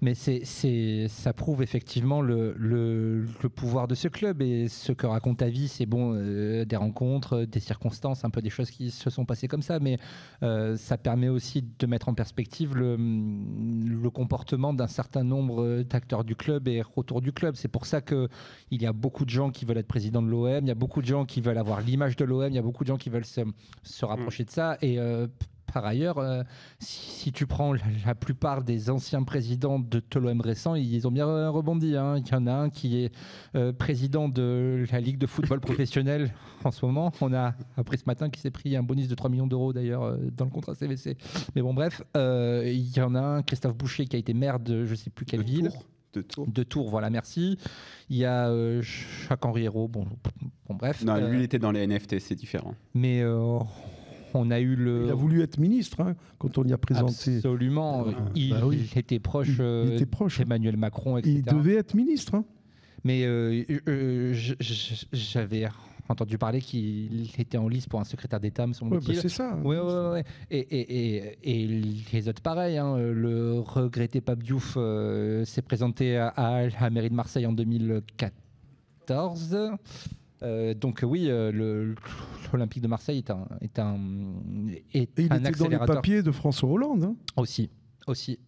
Speaker 2: Mais ça prouve effectivement le pouvoir de ce club. Et ce que raconte ta vie, c'est bon, des rencontres, des circonstances, un peu des choses qui se sont passées comme ça. Mais ça permet aussi de mettre en perspective le comportement d'un certain nombre d'acteurs du club et autour du club. C'est pour ça qu'il y a beaucoup de gens qui veulent être président de l'OM. Il y a beaucoup de gens qui veulent avoir l'image de l'OM. Il y a beaucoup de gens qui veulent se rapprocher de ça. Et... par ailleurs, si tu prends la plupart des anciens présidents de l'OM récents, ils ont bien rebondi. Hein. Il y en a un qui est président de la Ligue de football professionnel en ce moment. On a appris ce matin qu'il s'est pris un bonus de 3 millions d'euros d'ailleurs dans le contrat CVC. Mais bon, bref, il y en a un, Christophe Boucher, qui a été maire de je ne sais plus quelle ville. De Tours, voilà, merci. Il y a Jacques-Henri Hérault, bon bref.
Speaker 1: Non, lui, il était dans les NFT, c'est différent.
Speaker 2: Mais... on a eu
Speaker 3: Il a voulu être ministre hein, quand on y a présenté.
Speaker 2: Absolument. Il était proche d'Emmanuel Macron, etc.
Speaker 3: Il devait être ministre. Hein.
Speaker 2: Mais j'avais entendu parler qu'il était en lice pour un secrétaire d'État, me semble-t-il.
Speaker 3: C'est ça.
Speaker 2: Ouais. Et les autres, pareil. Hein. Le regretté Pape Diouf s'est présenté à la mairie de Marseille en 2014. Donc oui, l'Olympique de Marseille est un
Speaker 3: il
Speaker 2: un
Speaker 3: était
Speaker 2: accélérateur.
Speaker 3: dans les papiers de François Hollande. Hein.
Speaker 2: Aussi.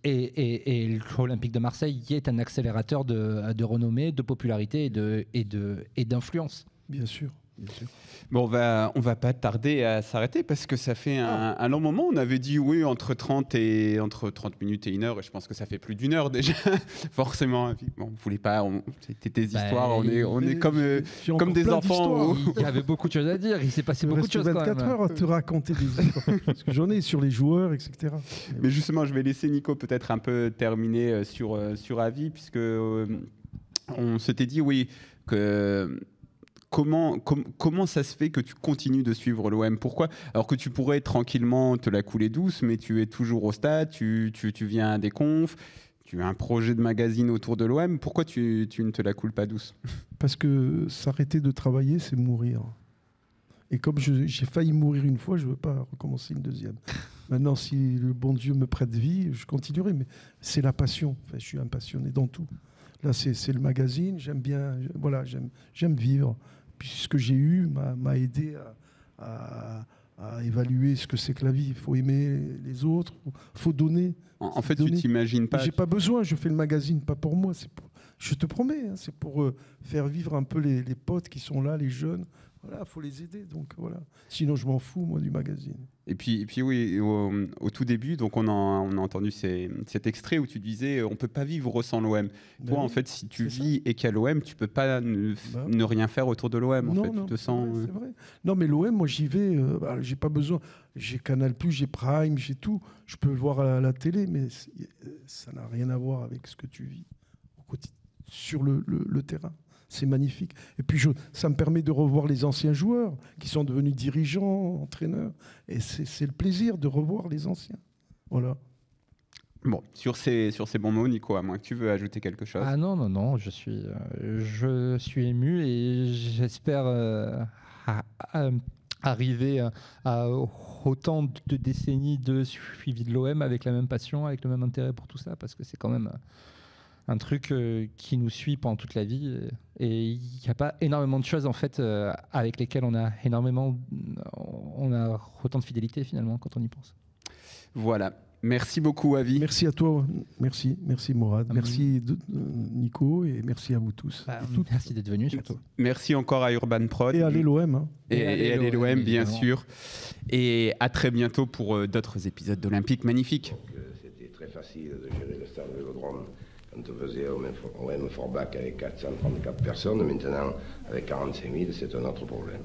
Speaker 2: Et l'Olympique de Marseille est un accélérateur de renommée, de popularité et d'influence.
Speaker 3: Bien sûr. bien sûr.
Speaker 1: Bon, on va pas tarder à s'arrêter parce que ça fait un long moment. On avait dit oui entre 30 minutes et 1 heure, et je pense que ça fait plus d'1 heure déjà, forcément. Bon, on voulait pas, c'était des histoires, on est comme des enfants.
Speaker 2: Il y avait beaucoup de choses à dire, il s'est passé beaucoup de choses.
Speaker 3: 24 heures à te raconter des histoires, parce que j'en ai sur les joueurs, etc.
Speaker 1: Mais justement, je vais laisser Nico peut-être un peu terminer sur Avi, puisque on s'était dit oui que. Comment ça se fait que tu continues de suivre l'OM? Pourquoi? Alors que tu pourrais tranquillement te la couler douce, mais tu es toujours au stade, tu viens à des confs, tu as un projet de magazine autour de l'OM. Pourquoi tu ne te la coules pas douce?
Speaker 3: Parce que s'arrêter de travailler, c'est mourir. Et comme j'ai failli mourir une fois, je ne veux pas recommencer une deuxième. Maintenant, si le bon Dieu me prête vie, je continuerai. Mais c'est la passion. Enfin, je suis un passionné dans tout. Là, c'est le magazine. J'aime bien. Voilà, j'aime vivre. Puis ce que j'ai eu m'a aidé à évaluer ce que c'est que la vie. Il faut aimer les autres. Il faut donner.
Speaker 1: En fait, tu t'imagines pas.
Speaker 3: J'ai pas besoin. Je fais le magazine pas pour moi. Je te promets. Hein, c'est pour faire vivre un peu les potes qui sont là, les jeunes. Voilà, faut les aider. Donc voilà. Sinon, je m'en fous moi du magazine.
Speaker 1: Et puis oui, au tout début, donc on a entendu cet extrait où tu disais on peut pas vivre sans l'OM. Toi, en fait, si tu vis et qu'il y a l'OM, tu peux pas ne rien faire autour de l'OM. En fait, tu te sens.
Speaker 3: C'est vrai. Non, mais l'OM, moi, j'y vais. J'ai pas besoin. J'ai Canal+, j'ai Prime, j'ai tout. Je peux le voir à la télé, mais ça n'a rien à voir avec ce que tu vis sur le terrain. C'est magnifique. Et puis, ça me permet de revoir les anciens joueurs qui sont devenus dirigeants, entraîneurs. Et c'est le plaisir de revoir les anciens. Voilà.
Speaker 1: Bon, sur ces bons mots, Nico, à moins que tu veux ajouter quelque chose.
Speaker 2: Ah non, je suis ému et j'espère arriver à autant de décennies de suivi de l'OM avec la même passion, avec le même intérêt pour tout ça, parce que c'est quand même un truc qui nous suit pendant toute la vie, et il n'y a pas énormément de choses en fait avec lesquelles on a autant de fidélité finalement quand on y pense.
Speaker 1: Voilà, merci beaucoup Avi.
Speaker 3: Merci à toi, merci Morad, merci Nico, et merci à vous tous.
Speaker 2: Merci d'être venu surtout.
Speaker 1: Merci encore à Urban Prod.
Speaker 3: Et à l'OM. Hein.
Speaker 1: Et à l'OM bien sûr. Et à très bientôt pour d'autres épisodes d'Olympique Magnifique.
Speaker 6: C'était très facile de gérer le stade Vélodrome. Quand on faisait OM Forbach avec 434 personnes, maintenant avec 45 000, c'est un autre problème.